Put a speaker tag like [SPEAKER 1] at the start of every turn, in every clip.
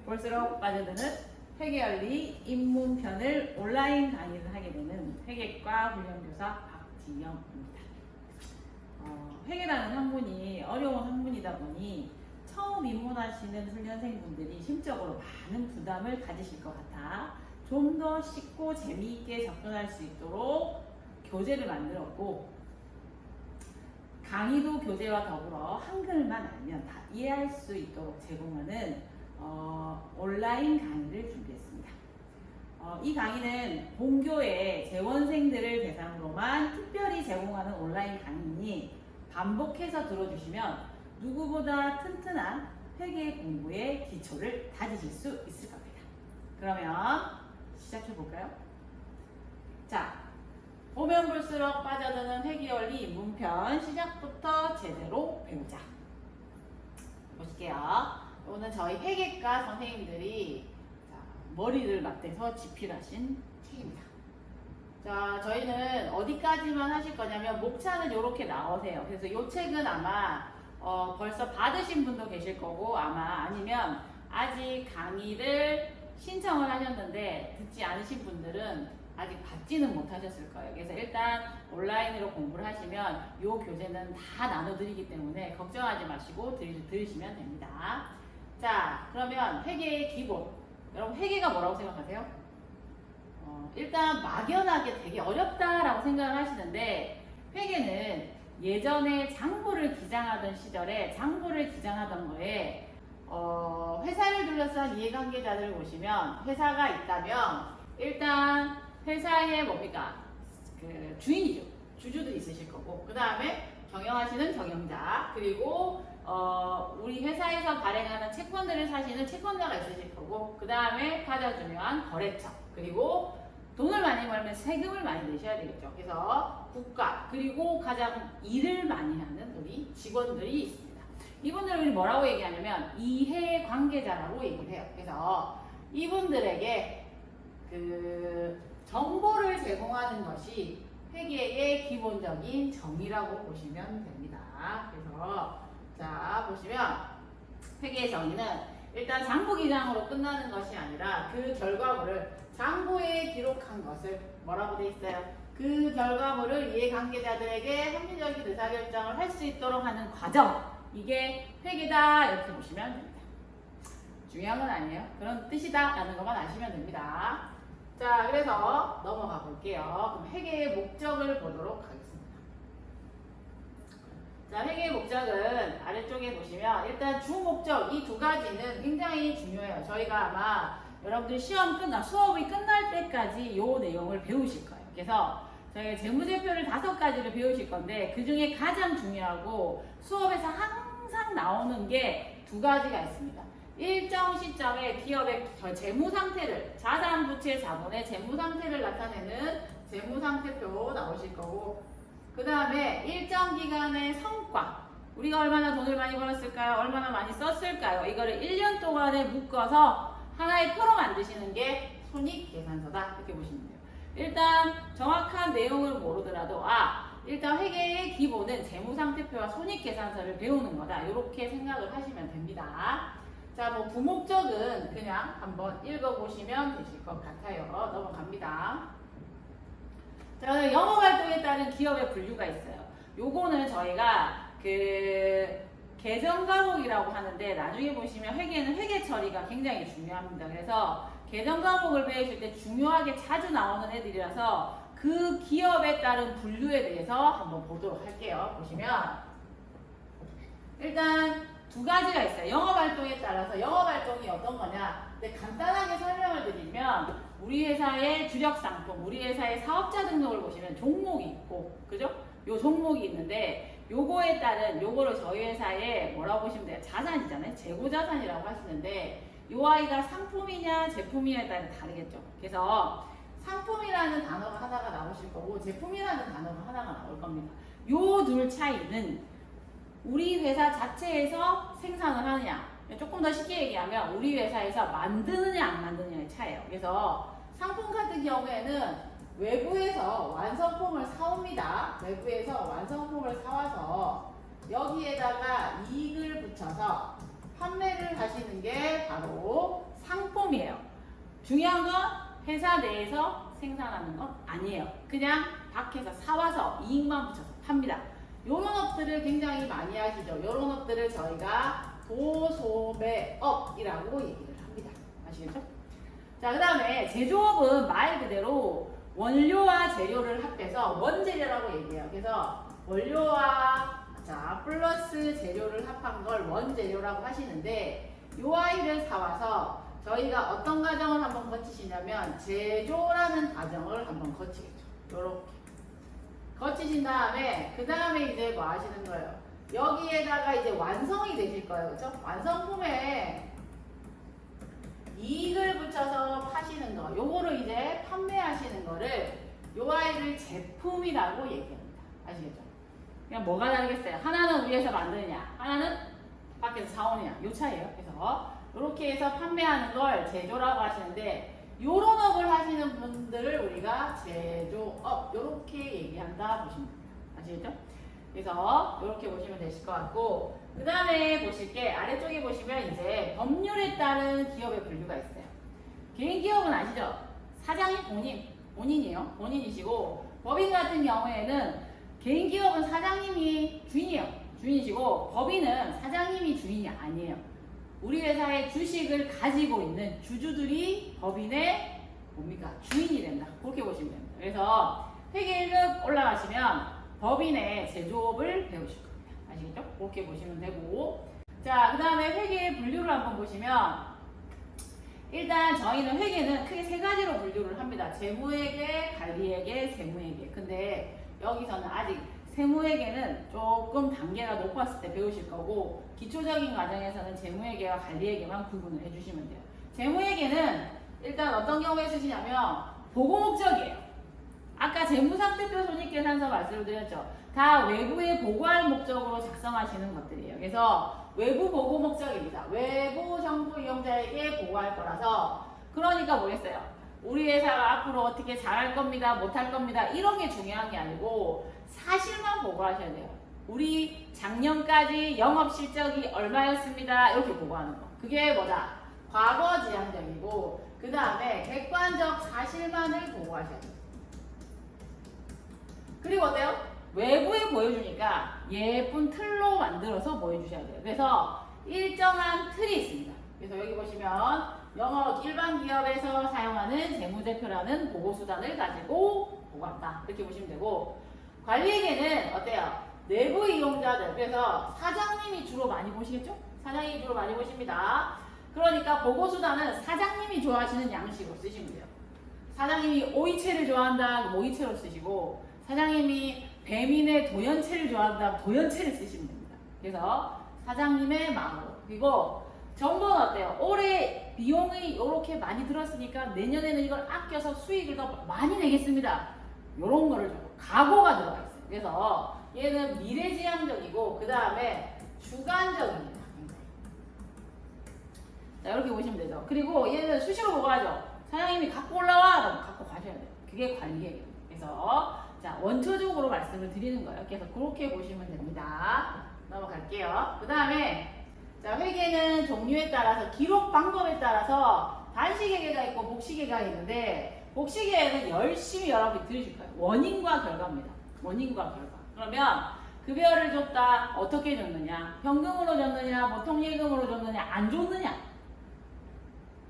[SPEAKER 1] 볼수록 빠져드는 회계원리 입문편을 온라인 강의를 하게 되는 회계과 훈련교사 박지영입니다. 회계라는 학문이 어려운 학문이다 보니 처음 입문하시는 훈련생분들이 심적으로 많은 부담을 가지실 것 같아 좀 더 쉽고 재미있게 접근할 수 있도록 교재를 만들었고, 강의도 교재와 더불어 한글만 알면 다 이해할 수 있도록 제공하는 온라인 강의를 준비했습니다. 이 강의는 본교의 재원생들을 대상으로만 특별히 제공하는 온라인 강의이니 반복해서 들어주시면 누구보다 튼튼한 회계 공부의 기초를 다지실 수 있을 겁니다. 그러면 시작해 볼까요? 자, 보면 볼수록 빠져드는 회계원리 입문편 시작부터 제대로 배우자. 보실게요. 오늘 저희 회계과 선생님들이 머리를 맞대서 집필하신 책입니다. 자, 저희는 어디까지만 하실 거냐면 목차는 이렇게 나오세요. 그래서 이 책은 아마 벌써 받으신 분도 계실 거고, 아마 아니면 아직 강의를 신청을 하셨는데 듣지 않으신 분들은 아직 받지는 못하셨을 거예요. 그래서 일단 온라인으로 공부를 하시면 이 교재는 다 나눠드리기 때문에 걱정하지 마시고 들으시면 됩니다. 자, 그러면 회계의 기본. 여러분 회계가 뭐라고 생각하세요? 일단 막연하게 되게 어렵다라고 생각을 하시는데, 회계는 예전에 장부를 기장하던 시절에 장부를 기장하던 거에 회사를 둘러싼 이해관계자들을 보시면, 회사가 있다면 일단 회사의 뭡니까? 그 주인이죠. 주주도 있으실 거고, 그 다음에 경영하시는 경영자, 그리고 우리 회사에서 발행하는 채권들을 사시는 채권자가 있으실 거고, 그 다음에 가장 중요한 거래처, 그리고 돈을 많이 벌면 세금을 많이 내셔야 되겠죠. 그래서 국가, 그리고 가장 일을 많이 하는 우리 직원들이 있습니다. 이분들을 우리 뭐라고 얘기하냐면 이해 관계자라고 얘기를 해요. 그래서 이분들에게 그 정보를 제공하는 것이 회계의 기본적인 정의라고 보시면 됩니다. 그래서 자, 보시면 회계의 정의는 일단 장부 기장으로 끝나는 것이 아니라 그 결과물을 장부에 기록한 것을 뭐라고 돼 있어요? 그 결과물을 이해관계자들에게 합리적인 의사결정을 할 수 있도록 하는 과정, 이게 회계다 이렇게 보시면 됩니다. 중요한 건 아니에요. 그런 뜻이다 라는 것만 아시면 됩니다. 자, 그래서 넘어가 볼게요. 그럼 회계의 목적을 보도록 하겠습니다. 자, 회계의 목적은 아래쪽에 보시면 일단 주목적, 이 두 가지는 굉장히 중요해요. 저희가 아마 여러분들 수업이 끝날 때까지 이 내용을 배우실 거예요. 그래서 저희가 재무제표를 5가지를 배우실 건데, 그 중에 가장 중요하고 수업에서 항상 나오는 게 2가지가 있습니다. 일정 시점에 기업의 재무 상태를, 자산, 부채, 자본의 재무 상태를 나타내는 재무 상태표 나오실 거고, 그 다음에 일정 기간의 성과, 우리가 얼마나 돈을 많이 벌었을까요? 얼마나 많이 썼을까요? 이거를 1년 동안에 묶어서 하나의 표로 만드시는 게 손익계산서다, 이렇게 보시면 돼요. 일단 정확한 내용을 모르더라도 일단 회계의 기본은 재무상태표와 손익계산서를 배우는 거다, 이렇게 생각을 하시면 됩니다. 자, 뭐 부목적은 그냥 한번 읽어보시면 되실 것 같아요. 넘어갑니다. 자, 영업활동에 따른 기업의 분류가 있어요. 요거는 저희가 계정과목이라고 하는데, 나중에 보시면 회계는 회계 처리가 굉장히 중요합니다. 그래서 계정과목을 배우실 때 중요하게 자주 나오는 애들이라서 그 기업에 따른 분류에 대해서 한번 보도록 할게요. 보시면 일단 2가지가 있어요. 영업활동에 따라서 영업활동이 어떤 거냐, 근데 간단하게 설명을 드리면, 우리 회사의 주력상품, 우리 회사의 사업자 등록을 보시면 종목이 있고, 그죠? 요 종목이 있는데, 요거에 따른, 요거를 저희 회사에 뭐라고 보시면 돼요? 자산이잖아요. 재고자산이라고 하시는데, 요 아이가 상품이냐 제품이냐에 따라 다르겠죠. 그래서 상품이라는 단어가 하나가 나오실 거고, 제품이라는 단어가 하나가 나올 겁니다. 요 둘 차이는 우리 회사 자체에서 생산을 하느냐, 조금 더 쉽게 얘기하면 우리 회사에서 만드느냐 안 만드느냐의 차이예요. 그래서 상품 같은 경우에는 외부에서 완성품을 사옵니다. 외부에서 완성품을 사와서 여기에다가 이익을 붙여서 판매를 하시는 되는 게 바로 상품이에요. 중요한 건 회사 내에서 생산하는 건 아니에요. 그냥 밖에서 사와서 이익만 붙여서 팝니다. 이런 업들을 굉장히 많이 하시죠. 이런 업들을 저희가 도소매업이라고 얘기를 합니다. 아시겠죠? 자, 그 다음에 제조업은 말 그대로 원료와 재료를 합해서 원재료라고 얘기해요. 그래서 원료와 플러스 재료를 합한 걸 원재료라고 하시는데 이 아이를 사와서 저희가 어떤 과정을 한번 거치시냐면 제조라는 과정을 한번 거치겠죠. 요렇게 거치신 다음에 그 다음에 이제 뭐 하시는 거예요? 여기에다가 이제 완성이 되실 거예요. 그렇죠? 완성품에 이익을 붙여서 파시는 거, 요거를 이제 판매하시는 거를 요 아이를 제품이라고 얘기합니다. 아시겠죠? 그냥 뭐가 다르겠어요? 하나는 우리 회사 만드느냐, 하나는 밖에서 사오느냐, 요 차이예요. 그래서 이렇게 해서 판매하는 걸 제조라고 하시는데 요런 업을 하시는 분들을 우리가 제조업 요렇게 얘기한다 보시면 됩니다. 아시겠죠? 그래서 이렇게 보시면 되실 것 같고 그 다음에 보실 게 아래쪽에 보시면 이제 법률에 따른 기업의 분류가 있어요. 개인 기업은 아시죠? 사장이 본인이에요. 본인이시고 법인 같은 경우에는 개인 기업은 사장님이 주인이에요. 주인이시고 법인은 사장님이 주인이 아니에요. 우리 회사의 주식을 가지고 있는 주주들이 법인의 뭡니까? 주인이 된다. 그렇게 보시면 됩니다. 그래서 회계 1급 올라가시면 법인의 제조업을 배우실 겁니다. 아시겠죠? 그렇게 보시면 되고 자, 그 다음에 회계의 분류를 한번 보시면 일단 저희는 회계는 크게 세 가지로 분류를 합니다. 재무회계, 관리회계, 세무회계. 근데 여기서는 아직 세무회계는 조금 단계가 높았을 때 배우실 거고 기초적인 과정에서는 재무회계와 관리회계만 구분을 해주시면 돼요. 재무회계는 일단 어떤 경우에 쓰시냐면 보고 목적이에요. 아까 재무상태표 손익계산서 말씀을 드렸죠. 다 외부에 보고할 목적으로 작성하시는 것들이에요. 그래서 외부 보고 목적입니다. 외부 정부 이용자에게 보고할 거라서 그러니까 뭐겠어요? 우리 회사가 앞으로 어떻게 잘할 겁니다. 못할 겁니다. 이런 게 중요한 게 아니고 사실만 보고하셔야 돼요. 우리 작년까지 영업 실적이 얼마였습니다. 이렇게 보고하는 거. 그게 뭐다? 과거 지향적이고 그 다음에 객관적 사실만을 보고하셔야 돼요. 그리고 어때요? 외부에 보여주니까 예쁜 틀로 만들어서 보여주셔야 돼요. 그래서 일정한 틀이 있습니다. 그래서 여기 보시면 영업 일반 기업에서 사용하는 재무제표라는 보고수단을 가지고 보고한다. 이렇게 보시면 되고 관리회계는 어때요? 내부 이용자들, 그래서 사장님이 주로 많이 보시겠죠? 사장님이 주로 많이 보십니다. 그러니까 보고수단은 사장님이 좋아하시는 양식으로 쓰시면 돼요. 사장님이 오이채를 좋아한다, 그럼 오이채로 쓰시고 사장님이 배민의 도연채를 좋아한다, 도연채를 쓰시면 됩니다. 그래서 사장님의 마음으로. 그리고 정보는 어때요? 올해 비용이 이렇게 많이 들었으니까 내년에는 이걸 아껴서 수익을 더 많이 내겠습니다. 이런 거를 좀 각오가 들어가 있어요. 그래서 얘는 미래지향적이고 그 다음에 주관적입니다. 자, 이렇게 보시면 되죠. 그리고 얘는 수시로 보고하죠. 사장님이 갖고 올라와! 그럼 갖고 가셔야 돼요. 그게 관리예요. 그래서 자, 원초적으로 말씀을 드리는 거예요. 그래서 그렇게 보시면 됩니다. 넘어갈게요. 그 다음에 자, 회계는 종류에 따라서 기록 방법에 따라서 단식회계가 있고 복식회계가 있는데 복식회계는 열심히 여러분이 들으실 거예요. 원인과 결과입니다. 원인과 결과. 그러면 급여를 줬다. 어떻게 줬느냐? 현금으로 줬느냐? 보통예금으로 줬느냐? 안 줬느냐?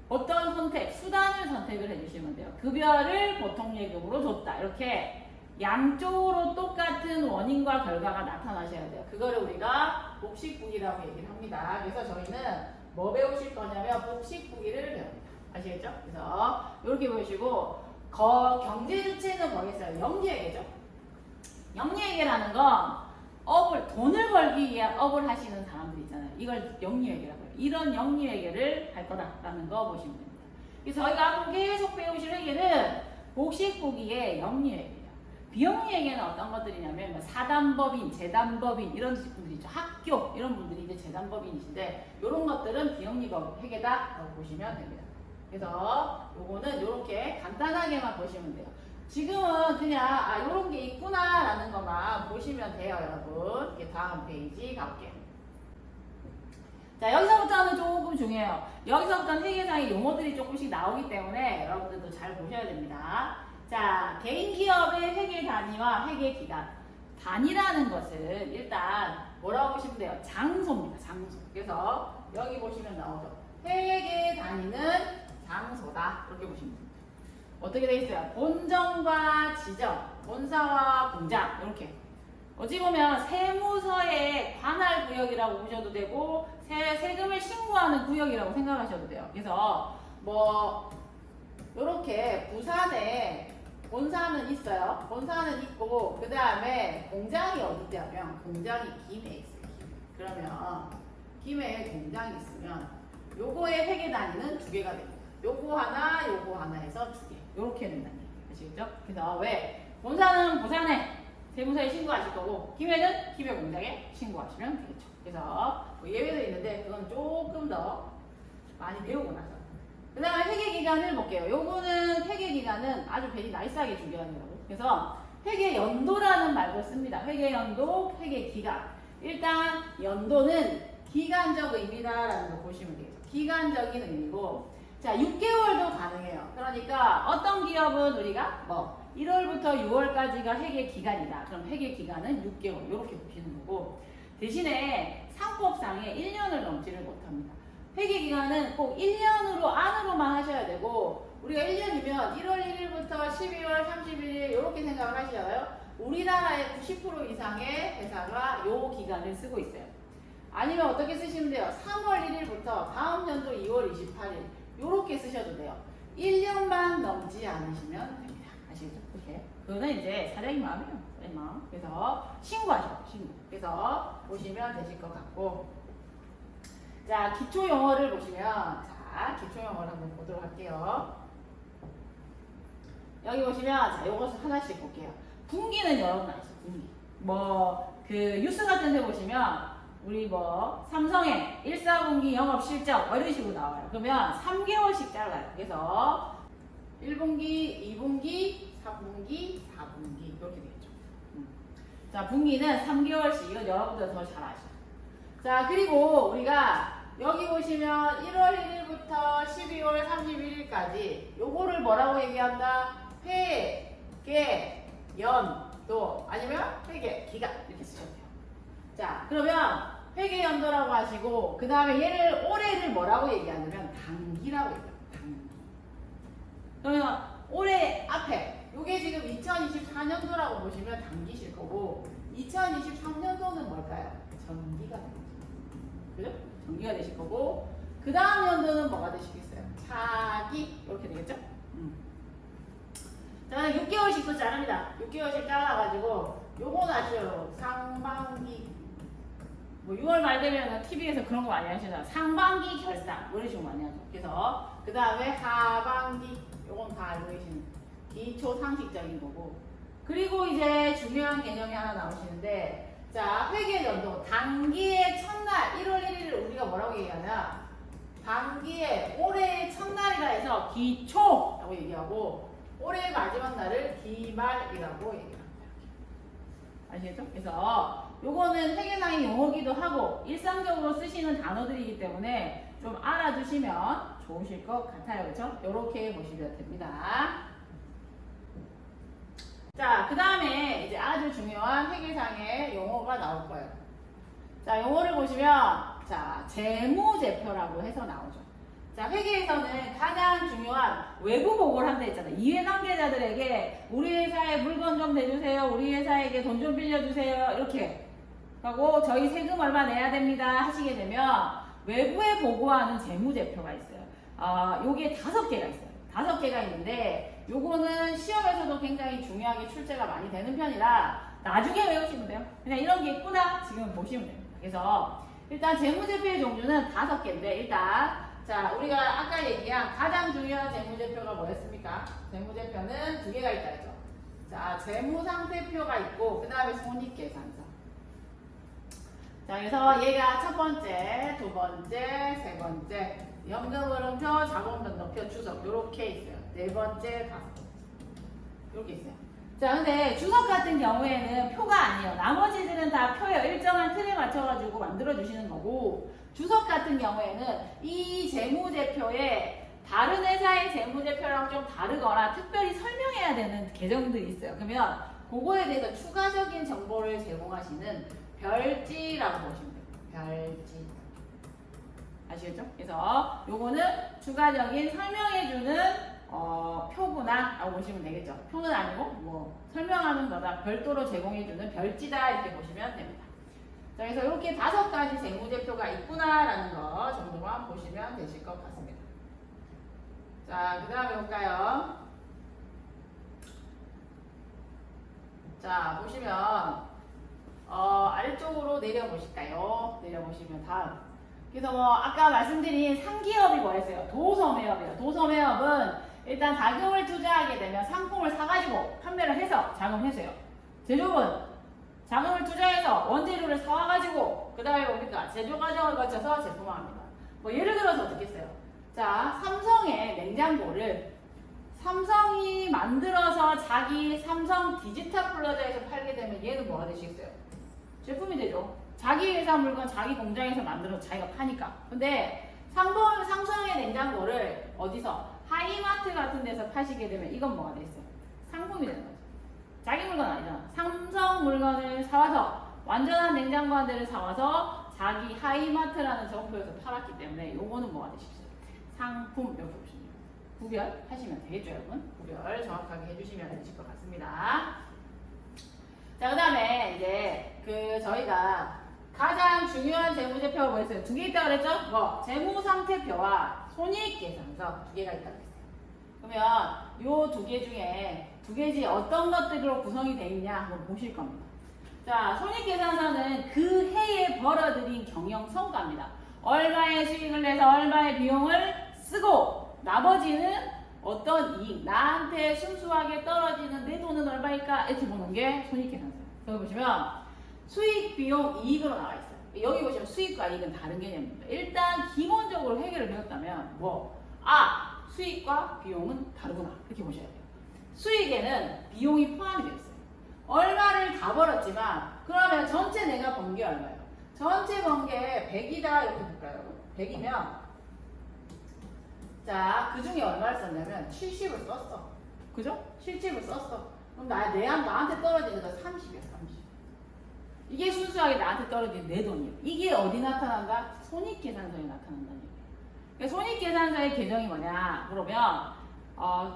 [SPEAKER 1] 어떤 선택, 수단을 선택을 해주시면 돼요. 급여를 보통예금으로 줬다. 이렇게 양쪽으로 똑같은 원인과 결과가 나타나셔야 돼요. 그거를 우리가 복식부기라고 얘기를 합니다. 그래서 저희는 뭐 배우실 거냐면 복식부기를 배웁니다. 아시겠죠? 그래서 이렇게 보시고 경제 주체는 뭐겠어요? 영리회계죠. 영리회계라는 건 돈을 벌기 위한 업을 하시는 사람들 있잖아요. 이걸 영리회계라고 해요. 이런 영리회계를 할 거다라는 거 보시면 됩니다. 그래서 저희가 앞으로 계속 배우실 회계는 복식부기의 영리회계. 비영리회계는 어떤 것들이냐면 사단법인, 재단법인 이런 분들이 있죠. 학교 이런 분들이 이제 재단법인이신데 이런 것들은 비영리법 회계다라고 보시면 됩니다. 그래서 요거는 이렇게 간단하게만 보시면 돼요. 지금은 그냥 이런 게 있구나라는 것만 보시면 돼요, 여러분. 이렇게 다음 페이지 가볼게요. 자, 여기서부터는 조금 중요해요. 중요해요. 여기서부터는 회계상의 용어들이 조금씩 나오기 때문에 여러분들도 잘 보셔야 됩니다. 자, 개인 기업의 회계 단위와 회계 기간. 단위라는 것은 일단 뭐라고 보시면 돼요? 장소입니다. 장소. 그래서 여기 보시면 나오죠. 회계 단위는 장소다. 이렇게 보시면 됩니다. 어떻게 되어 있어요? 본점과 지점, 본사와 공장 이렇게. 어찌 보면 세무서의 관할 구역이라고 보셔도 되고 세금을 신고하는 구역이라고 생각하셔도 돼요. 그래서 뭐 이렇게 부산에 본사는 있어요. 본사는 있고 그 다음에 공장이 어디 있냐면 공장이 김해에 있어요. 그러면 김해에 공장이 있으면 요거의 회계 단위는 2개가 됩니다. 요거 하나 해서 2개. 요렇게 된다는 얘기예요. 아시겠죠? 그래서 왜? 본사는 부산에 세무서에 신고하실 거고 김해는 김해 공장에 신고하시면 되겠죠. 그래서 뭐 예외도 있는데 그건 조금 더 많이 배우고 나서. 그 다음에 회계기간을 볼게요. 요거는 회계기간은 아주 괜히 나이스하게 준비하는 거라고. 그래서 회계연도라는 말도 씁니다. 회계연도, 회계기간. 일단 연도는 기간적 의미다라는 거 보시면 되겠죠. 기간적인 의미고 자 6개월도 가능해요. 그러니까 어떤 기업은 우리가 뭐 1월부터 6월까지가 회계기간이다. 그럼 회계기간은 6개월 이렇게 보시는 거고 대신에 상법상에 1년을 넘지를 못합니다. 회계기간은 꼭 1년으로 안으로만 하셔야 되고 우리가 1년이면 1월 1일부터 12월 31일 이렇게 생각을 하시잖아요. 우리나라의 90% 이상의 회사가 이 기간을 쓰고 있어요. 아니면 어떻게 쓰시면 돼요? 3월 1일부터 다음 연도 2월 28일 이렇게 쓰셔도 돼요. 1년만 넘지 않으시면 됩니다. 아시겠죠? 그렇게. 그거는 이제 사장님 마음이에요. 사장님 마음. 그래서 신고하셔요. 신고. 그래서 보시면 되실 것 같고 자, 기초 용어를 보시면 자, 기초 용어를 한번 보도록 할게요. 여기 보시면 자, 요것을 하나씩 볼게요. 분기는 여러 가지 있어요. 분기. 뭐 그 뉴스 같은 데 보시면 우리 뭐 삼성의 1사분기 영업 실적 뭐 이런 식으로 나와요. 그러면 3개월씩 잘라요. 그래서 1분기, 2분기, 3분기, 4분기 이렇게 되겠죠. 자, 분기는 3개월씩 이건 여러분들 더 잘 아시죠. 자, 그리고 우리가 여기 보시면 1월 1일부터 12월 31일까지 요거를 뭐라고 얘기한다? 회계, 연도 아니면 회계, 기간 이렇게 쓰셔도 돼요. 자, 그러면 회계 연도라고 하시고 그 다음에 얘를 올해를 뭐라고 얘기하냐면 단기라고 얘기해요. 단기. 그러면 올해 앞에 요게 지금 2024년도라고 보시면 단기실 거고 2023년도는 뭘까요? 전기가 되겠죠. 그죠? 전기가 되실 거고 그 다음 연도는 뭐가 되시겠어요? 차기 이렇게 되겠죠? 자, 6개월씩도 자릅니다. 6개월씩 잘라가지고 요건 아시죠? 상반기 뭐 6월 말 되면 TV에서 그런 거 많이 하시잖아요. 상반기 결산 뭐 이런 식으로 많이 하죠. 그래서 그 다음에 하반기 요건 다 알고 계시는 기초 상식적인 거고 그리고 이제 중요한 개념이 하나 나오시는데 자, 회계 연도 단기의 첫날 1월 1일을 우리가 뭐라고 얘기하냐? 단기의 올해의 첫날이라 해서 기초라고 얘기하고 올해의 마지막 날을 기말이라고 얘기합니다. 아시겠죠? 그래서 요거는 회계상의 용어기도 하고 일상적으로 쓰시는 단어들이기 때문에 좀 알아두시면 좋으실 것 같아요. 그렇죠? 요렇게 보시면 됩니다. 자, 그 다음에 이제 아주 중요한 회계상의 용어가 나올 거예요. 자, 용어를 보시면 자, 재무제표라고 해서 나오죠. 자, 회계에서는 가장 중요한 외부 보고를 한다 했잖아요. 이해관계자들에게 우리 회사에 물건 좀 내주세요. 우리 회사에게 돈 좀 빌려주세요. 이렇게 하고 저희 세금 얼마 내야 됩니다 하시게 되면 외부에 보고하는 재무제표가 있어요. 요게 5개가 있어요. 5개가 있는데 요거는 시험에서도 굉장히 중요하게 출제가 많이 되는 편이라 나중에 외우시면 돼요. 그냥 이런 게 있구나 지금 보시면 됩니다. 그래서 일단 재무제표의 종류는 5개인데 일단 자, 우리가 아까 얘기한 가장 중요한 재무제표가 뭐였습니까? 재무제표는 2개가 있다 했죠. 자, 재무상태표가 있고 그 다음에 손익계산서. 자, 그래서 얘가 첫 번째, 두 번째, 세 번째 연금흐름표, 자본변동표, 주석 이렇게 있어요. 네 번째, 5번째 이렇게 있어요. 자, 근데 주석 같은 경우에는 표가 아니에요. 나머지들은 다 표예요. 일정한 틀에 맞춰가지고 만들어주시는 거고 주석 같은 경우에는 이 재무제표에 다른 회사의 재무제표랑 좀 다르거나 특별히 설명해야 되는 계정들이 있어요. 그러면 그거에 대해서 추가적인 정보를 제공하시는 별지라고 보시면 돼요. 별지. 아시겠죠? 그래서 요거는 추가적인 설명해주는 표구나 라고 보시면 되겠죠. 표는 아니고 뭐 설명하는 거다 별도로 제공해주는 별지다 이렇게 보시면 됩니다. 자, 그래서 이렇게 5가지 재무제표가 있구나라는 거 정도만 보시면 되실 것 같습니다. 자, 그 다음에 볼까요? 자, 보시면 아래쪽으로 내려보실까요? 내려보시면 다음. 그래서 뭐 아까 말씀드린 3기업이 뭐였어요? 도소매업이에요. 도소매업은 일단 자금을 투자하게 되면 상품을 사가지고 판매를 해서 자금회수예요. 제조업은 자금을 투자해서 원재료를 사와가지고 그 다음에 뭡니까? 제조 과정을 거쳐서 제품화합니다. 뭐 예를 들어서 어떻게 했어요? 자, 삼성의 냉장고를 삼성이 만들어서 자기 삼성 디지털 플라자에서 팔게 되면 얘는 뭐가 되시겠어요? 제품이 되죠. 자기 회사 물건 자기 공장에서 만들어서 자기가 파니까. 근데 삼성의 냉장고를 어디서? 하이마트 같은 데서 파시게 되면 이건 뭐가 되겠어요? 상품이 되는 거죠. 자기 물건 아니잖아. 삼성 물건을 사와서 완전한 냉장고 한 대를 사와서 자기 하이마트라는 점포에서 팔았기 때문에 요거는 뭐가 되시겠어요? 상품 이렇게 보시면 돼요. 구별하시면 되겠죠, 여러분? 구별 정확하게 해주시면 되실 것 같습니다. 자, 그 다음에 이제 저희가 가장 중요한 재무제표가 뭐였어요? 2개 있다고 그랬죠? 뭐 재무상태표와 손익계산서 2개가 있다고 했어요. 그러면 요 2개 중에 2개지 어떤 것들로 구성이 되어 있냐 한번 보실 겁니다. 자, 손익계산서는 그 해에 벌어들인 경영성과입니다. 얼마의 수익을 내서 얼마의 비용을 쓰고 나머지는 어떤 이익, 나한테 순수하게 떨어지는 내 돈은 얼마일까? 이렇게 보는 게 손익계산서예요. 여기 보시면 수익, 비용, 이익으로 나와 있어요. 여기 보시면 수익과 이익은 다른 개념입니다. 일단 기본적으로 회계를 배웠다면 수익과 비용은 다르구나 이렇게 보셔야 돼요. 수익에는 비용이 포함이 되어 있어요. 얼마를 다 벌었지만 그러면 전체 내가 번 게 얼마예요? 전체 번 게 100이다 이렇게 볼까요? 100이면 자, 그 중에 얼마를 썼냐면 70을 썼어. 그죠? 70을 썼어. 그럼 나한테 떨어지는 건 30이야, 30. 이게 순수하게 나한테 떨어진 내 돈이에요. 이게 어디 나타난다? 손익계산서에 나타난다는 얘기예요. 그러니까 손익계산서의 계정이 뭐냐? 그러면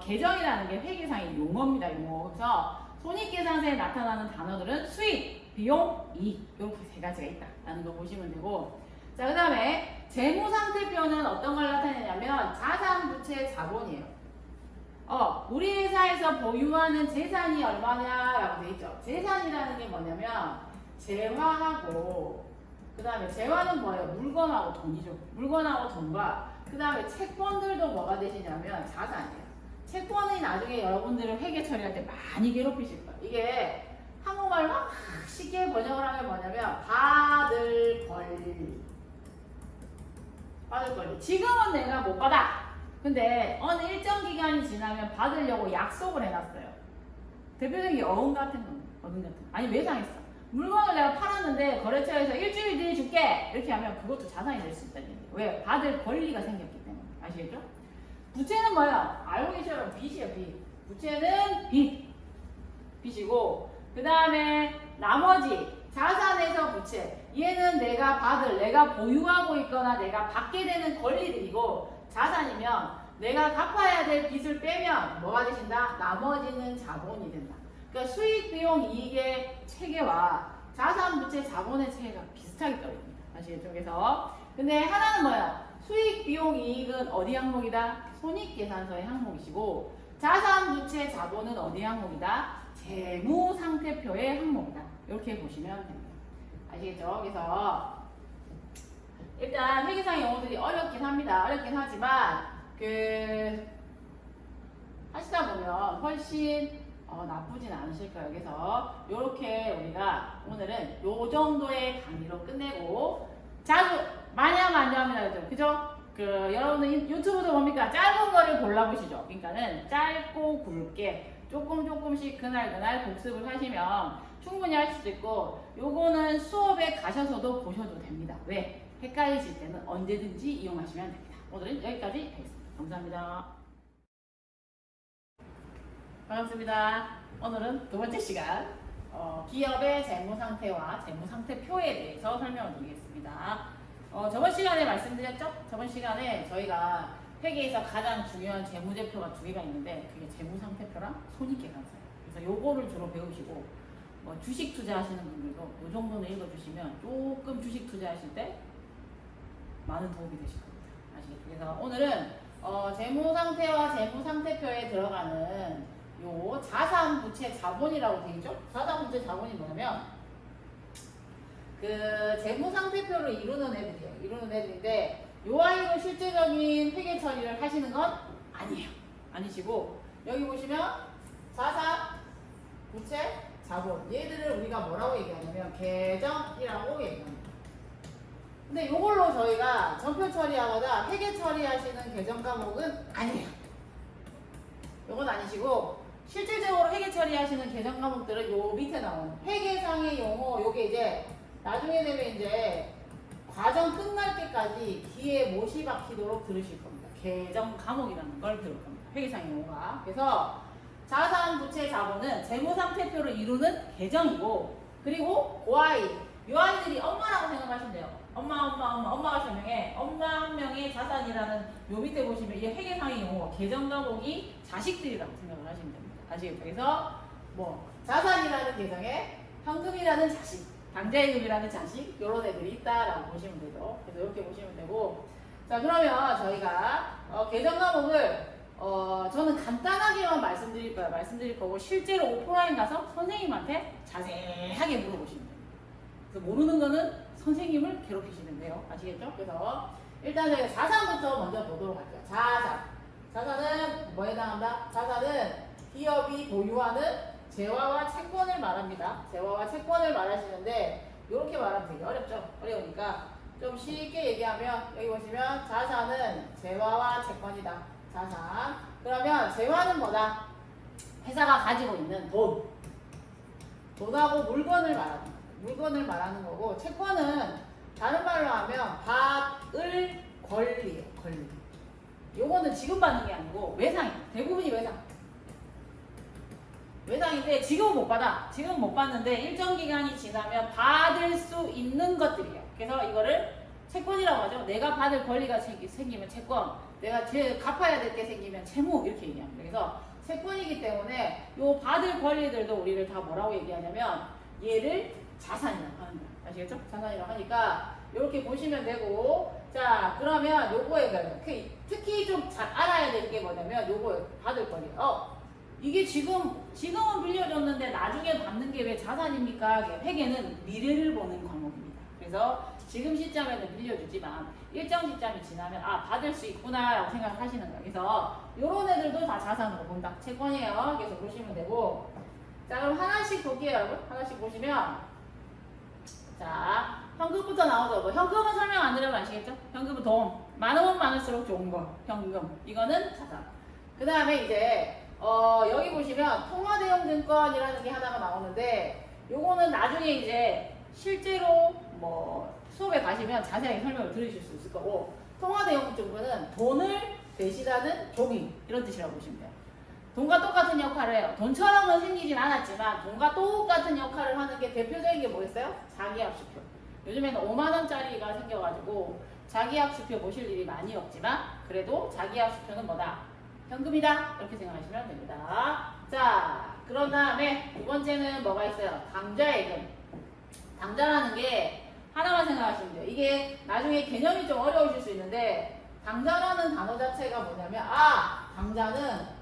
[SPEAKER 1] 계정이라는 게 회계상의 용어입니다. 용어. 그래서 손익계산서에 나타나는 단어들은 수익, 비용, 이익 이렇게 3가지가 있다라는 거 보시면 되고 자, 그 다음에 재무상태표는 어떤 걸 나타내냐면 자산, 부채, 자본이에요. 우리 회사에서 보유하는 재산이 얼마냐라고 돼 있죠. 재산이라는 게 뭐냐면 재화하고 그 다음에 재화는 뭐예요? 물건하고 돈이죠. 물건하고 돈과 그 다음에 채권들도 뭐가 되시냐면 자산이에요. 채권이 나중에 여러분들을 회계 처리할 때 많이 괴롭히실 거예요. 이게 한국말로 막 쉽게 번역을 하면 뭐냐면 받을 권리. 지금은 내가 못 받아. 근데 어느 일정 기간이 지나면 받으려고 약속을 해놨어요. 대표적인 어음 같은 거, 아니 외상했어. 물건을 내가 팔았는데 거래처에서 일주일 뒤에 줄게 이렇게 하면 그것도 자산이 될 수 있다는 얘기예요. 왜? 받을 권리가 생겼기 때문에. 아시겠죠? 부채는 뭐야? 알고 계시죠? 빚이에요, 빚. 부채는 빚이고 그 다음에 나머지 자산에서 부채. 얘는 내가 보유하고 있거나 내가 받게 되는 권리들이고 자산이면 내가 갚아야 될 빚을 빼면 뭐가 되신다? 나머지는 자본이 된다. 그러니까 수익, 비용, 이익의 체계와 자산, 부채, 자본의 체계가 비슷하게 떨어집니다. 아시겠죠? 그래서 근데 하나는 뭐야? 수익, 비용, 이익은 어디 항목이다? 손익계산서의 항목이시고 자산, 부채, 자본은 어디 항목이다? 재무상태표의 항목이다. 이렇게 보시면 됩니다. 아시겠죠? 그래서 일단 회계상의 용어들이 어렵긴 합니다. 어렵긴 하지만 하시다 보면 훨씬 나쁘진 않으실 거예요. 그래서 이렇게 우리가 오늘은 요 정도의 강의로 끝내고 자주 마냥 안 좋아합니다. 그죠? 여러분들 유튜브도 뭡니까? 짧은 거를 골라보시죠. 그러니까는 짧고 굵게 조금씩 그날 복습을 하시면 충분히 할 수도 있고 요거는 수업에 가셔서도 보셔도 됩니다. 왜? 헷갈리실 때는 언제든지 이용하시면 됩니다. 오늘은 여기까지 하겠습니다. 감사합니다. 반갑습니다. 오늘은 두 번째 시간 기업의 재무상태와 재무상태표에 대해서 설명을 드리겠습니다. 저번 시간에 말씀드렸죠? 저번 시간에 저희가 회계에서 가장 중요한 재무제표가 두 개가 있는데 그게 재무상태표랑 손익계산서예요. 그래서 요거를 주로 배우시고 주식 투자하시는 분들도 요 정도는 읽어주시면 조금 주식 투자하실 때 많은 도움이 되실 겁니다. 아시겠죠? 그래서 오늘은 재무상태와 재무상태표에 들어가는 요 자산부채 자본이라고 되어 있죠? 자산부채 자본이 뭐냐면 그 재무상태표를 이루는 애들이에요. 이루는 애들인데 요 아이로 실제적인 회계 처리를 하시는 건 아니에요. 아니시고 여기 보시면 자산, 부채, 자본 얘들을 우리가 뭐라고 얘기하냐면 계정이라고 얘기합니다. 근데 요걸로 저희가 전표 처리하거나 회계 처리하시는 계정 과목은 아니에요. 요건 아니시고 실질적으로 회계 처리하시는 계정 과목들은 요 밑에 나오는 회계상의 용어 요게 이제 나중에 되면 이제 과정 끝날 때까지 귀에 못이 박히도록 들으실 겁니다. 계정 과목이라는 걸 들을 겁니다. 회계상의 용어가. 그래서 자산, 부채, 자본은 재무상태표를 이루는 계정이고 그리고 그 아이, 요 아이들이 엄마라고 생각하시면 돼요. 엄마가 설명해. 엄마 한 명의 자산이라는 요 밑에 보시면 이게 회계상의 용어, 계정 과목이 자식들이라고 생각을 하시면 됩니다. 아시겠죠? 그래서 자산이라는 계정에 현금이라는 자식, 당좌예금이라는 자식 요런 애들이 있다라고 보시면 되죠. 그래서 이렇게 보시면 되고 자 그러면 저희가 계정 과목을 저는 간단하게만 말씀드릴 거고 실제로 오프라인 가서 선생님한테 자세하게 물어보시면 됩니다. 그래서 모르는 거는 선생님을 괴롭히시면 돼요. 아시겠죠? 그래서 일단 저희가 자산부터 먼저 보도록 할게요. 자산은 뭐에 해당한다? 자산은 기업이 보유하는 재화와 채권을 말합니다. 재화와 채권을 말하시는데 이렇게 말하면 되게 어렵죠? 어려우니까 좀 쉽게 얘기하면 여기 보시면 자산은 재화와 채권이다. 자산. 그러면 재화는 뭐다? 회사가 가지고 있는 돈하고 물건을 말합니다. 물건을 말하는 거고 채권은 다른 말로 하면 받을 권리예요. 권리. 요거는 지금 받는 게 아니고 외상이에요. 대부분이 외상인데 지금은 못 받아. 지금 못 받는데 일정 기간이 지나면 받을 수 있는 것들이에요. 그래서 이거를 채권이라고 하죠. 내가 받을 권리가 생기면 채권, 내가 갚아야 될 게 생기면 채무 이렇게 얘기합니다. 그래서 채권이기 때문에 요 받을 권리들도 우리를 다 뭐라고 얘기하냐면 얘를 자산이라고 하는 거예요. 아시겠죠? 자산이라고 하니까 이렇게 보시면 되고 자 그러면 요거에 특히 좀 잘 알아야 될 게 뭐냐면 요거 받을 권리. 이게 지금은 빌려줬는데 나중에 받는 게 왜 자산입니까? 회계는 미래를 보는 과목입니다. 그래서 지금 시점에는 빌려주지만 일정 시점이 지나면 받을 수 있구나 라고 생각하시는 거예요. 그래서 요런 애들도 다 자산으로 본다. 채권이에요. 그래서 보시면 되고 자 그럼 하나씩 볼게요 여러분. 하나씩 보시면 자 현금부터 나오죠. 현금은 설명 안 드려도 아시겠죠? 현금은 돈. 많으면 많을수록 좋은 거. 현금. 이거는 자산. 그 다음에 이제 여기 보시면 통화대용증권이라는 게 하나가 나오는데 요거는 나중에 이제 실제로 수업에 가시면 자세하게 설명을 들으실 수 있을 거고 통화대용증권은 돈을 대신하는 종이 이런 뜻이라고 보시면 돼요. 돈과 똑같은 역할을 해요. 돈처럼은 생기진 않았지만 돈과 똑같은 역할을 하는 게 대표적인 게 뭐겠어요? 자기압수표. 요즘에는 5만원짜리가 생겨가지고 자기압수표 보실 일이 많이 없지만 그래도 자기압수표는 뭐다? 현금이다. 이렇게 생각하시면 됩니다. 자, 그런 다음에 두 번째는 뭐가 있어요? 당좌예금. 당좌라는 게 하나만 생각하시면 돼요. 이게 나중에 개념이 좀 어려우실 수 있는데 당좌라는 단어 자체가 뭐냐면 당좌는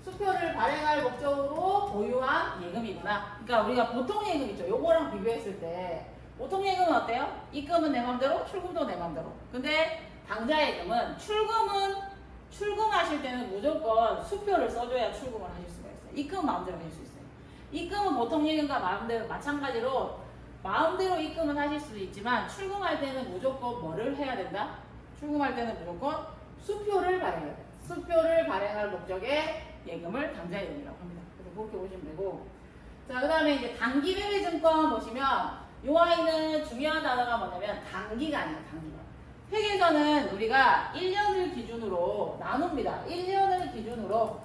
[SPEAKER 1] 수표를 발행할 목적으로 보유한 예금이구나. 그러니까 우리가 보통 예금 있죠. 요거랑 비교했을 때 보통 예금은 어때요? 입금은 내 맘대로, 출금도 내 맘대로. 근데 당좌예금은 출금하실 때는 무조건 수표를 써줘야 출금을 하실 수가 있어요. 입금은 마음대로 하실 수 있어요. 입금은 보통 예금과 마찬가지로 마음대로 입금은 하실 수도 있지만 출금할 때는 무조건 뭐를 해야 된다? 출금할 때는 무조건 수표를 발행해야 돼요. 수표를 발행할 목적의 예금을 당좌예금이라고 합니다. 그래서 그렇게 보시면 되고 자 그 다음에 이제 단기매매증권 보시면 요 아이는 중요한 단어가 뭐냐면 단기간이에요, 단기간. 회계에서는 우리가 1년을 기준으로 나눕니다. 1년을 기준으로.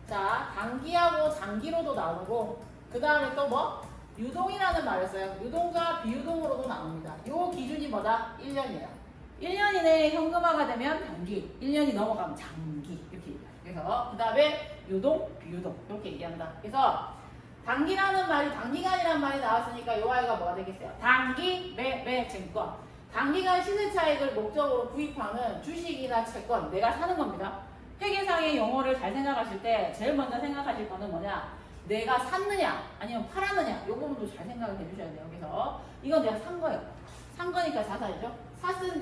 [SPEAKER 1] 자, 단기하고 장기로도 나누고, 그 다음에 또 뭐? 유동이라는 말을 써요. 유동과 비유동으로도 나눕니다. 요 기준이 뭐다? 1년이에요. 1년 이내에 현금화가 되면 단기, 1년이 넘어가면 장기. 이렇게 얘기해요. 그래서 그 다음에 유동, 비유동. 이렇게 얘기한다. 그래서 단기라는 말이, 단기간이라는 말이 나왔으니까 요 아이가 뭐가 되겠어요? 단기, 매 증권. 단기간 시세 차익을 목적으로 구입하는 주식이나 채권, 내가 사는 겁니다. 회계상의 용어를 잘 생각하실 때 제일 먼저 생각하실 거는 뭐냐? 내가 샀느냐 아니면 팔았느냐, 요 부분도 잘 생각을 해주셔야 돼요. 그래서 이건 내가 산 거예요. 산 거니까 자산이죠.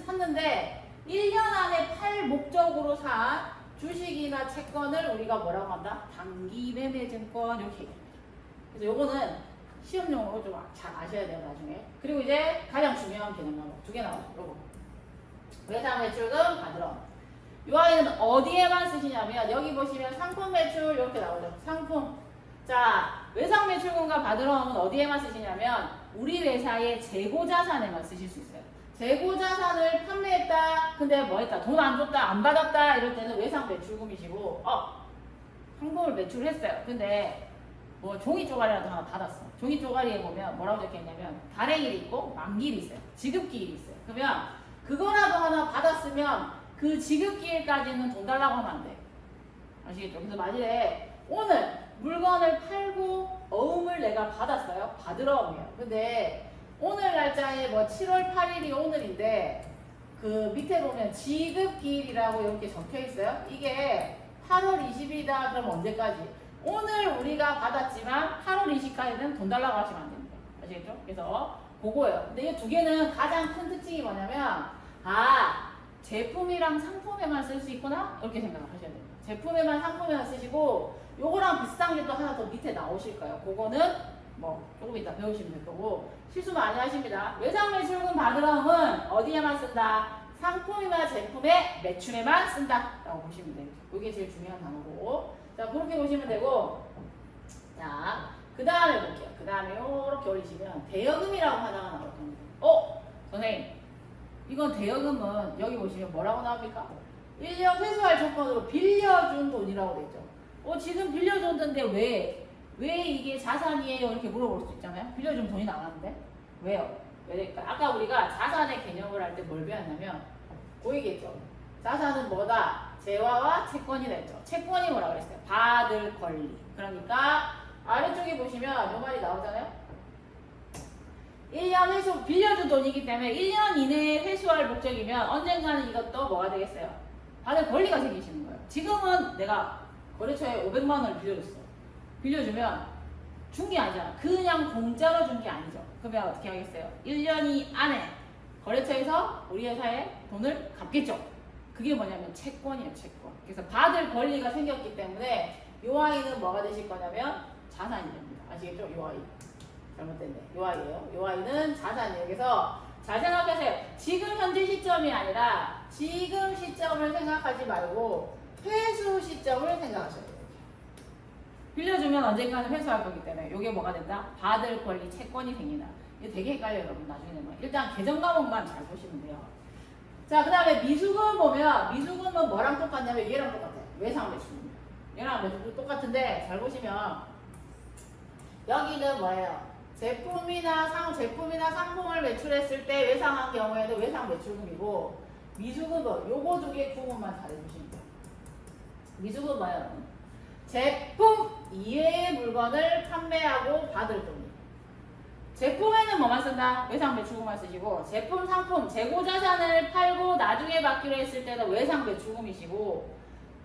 [SPEAKER 1] 샀는데 1년 안에 팔 목적으로 산 주식이나 채권을 우리가 뭐라고 한다? 단기 매매 증권, 이렇게 얘기합니다. 그래서 요거는 시험용으로 좀 잘 아셔야 돼요, 나중에. 그리고 이제 가장 중요한 개념 나와. 두 개 나와요. 요거. 외상 매출금 받으러. 이 아이는 어디에만 쓰시냐면, 여기 보시면 상품 매출 이렇게 나오죠. 상품. 자, 외상 매출금과 받으러는 어디에만 쓰시냐면, 우리 회사의 재고 자산에만 쓰실 수 있어요. 재고 자산을 판매했다. 근데 뭐 했다? 돈 안 줬다, 안 받았다. 이럴 때는 외상 매출금이시고, 상품을 매출했어요. 근데 뭐 종이 쪼가리라도 하나 받았어. 종이 쪼가리에 보면 뭐라고 적혀있냐면 발행일이 있고 만기일이 있어요. 지급기일이 있어요. 그러면 그거라도 하나 받았으면 그 지급기일까지는 돈 달라고 하면 안 돼. 아시겠죠? 그래서 만일에 오늘 물건을 팔고 어음을 내가 받았어요. 받으러 오면. 근데 오늘 날짜에 뭐 7월 8일이 오늘인데 그 밑에 보면 지급기일이라고 이렇게 적혀있어요. 이게 8월 20일이다. 그럼 언제까지? 오늘 우리가 받았지만 8월 20일까지는 돈 달라고 하시면 안 됩니다. 아시겠죠? 그래서 그거예요. 근데 이 두 개는 가장 큰 특징이 뭐냐면, 제품이랑 상품에만 쓸 수 있구나? 이렇게 생각을 하셔야 됩니다. 제품에만 상품에만 쓰시고, 요거랑 비슷한 게 또 하나 더 밑에 나오실 거예요. 그거는 뭐 조금 이따 배우시면 될 거고, 실수 많이 하십니다. 외상 매출금 받으러는 어디에만 쓴다? 상품이나 제품의 매출에만 쓴다 라고 보시면 돼요. 이게 제일 중요한 단어고, 자, 그렇게 보시면 되고, 자, 그 다음에 볼게요. 그 다음에 이렇게 올리시면 대여금이라고 하나가 나올 겁니다. 선생님, 이건 대여금은 여기 보시면 뭐라고 나옵니까? 1년 회수할 조건으로 빌려준 돈이라고 돼 있죠. 지금 빌려줬는데 왜 이게 자산이에요? 이렇게 물어볼 수 있잖아요. 빌려준 돈이 나왔는데 왜요? 왜 될까? 아까 우리가 자산의 개념을 할 때 뭘 배웠냐면 보이겠죠? 자산은 뭐다? 재화와 채권이라 했죠. 채권이 뭐라고 그랬어요? 받을 권리. 그러니까 아래쪽에 보시면 요 말이 나오잖아요. 1년 회수, 빌려준 돈이기 때문에 1년 이내에 회수할 목적이면 언젠가는 이것도 뭐가 되겠어요? 받을 권리가 생기시는 거예요. 지금은 내가 거래처에 500만 원을 빌려줬어. 빌려주면 준 게 아니잖아. 그냥 공짜로 준 게 아니죠. 그러면 어떻게 하겠어요? 1년 안에 거래처에서 우리 회사에 돈을 갚겠죠. 그게 뭐냐면 채권이에요, 채권. 그래서 받을 권리가 생겼기 때문에 요 아이는 뭐가 되실 거냐면 자산이 됩니다. 아시겠죠? 요 아이. 잘못됐네. 요 아이예요. 요 아이는 자산이에요. 그래서 잘 생각하세요. 지금 현재 시점이 아니라 지금 시점을 생각하지 말고 회수 시점을 생각하셔야 돼요. 빌려주면 언젠가는 회수할 거기 때문에 이게 뭐가 된다? 받을 권리, 채권이 생긴다. 이게 되게 헷갈려요, 여러분. 나중에는. 일단 계정 과목만 잘 보시면 돼요. 자, 그 다음에 미수금 보면, 미수금은 뭐랑 똑같냐면 얘랑 똑같아요. 외상 매출입니다. 얘랑 매출도 똑같은데 잘 보시면 여기는 뭐예요? 제품이나 상품을 매출했을 때 외상한 경우에는 외상 매출금이고, 미수금은 요거 두 개 구분만 잘 해주시면 돼요. 미수금은 뭐예요? 제품 이외의 물건을 판매하고 받을 돈이에요. 제품에는 뭐만 쓴다? 외상 매출금만 쓰시고, 제품, 상품, 재고 자산을 팔고 나중에 받기로 했을 때는 외상 매출금이시고,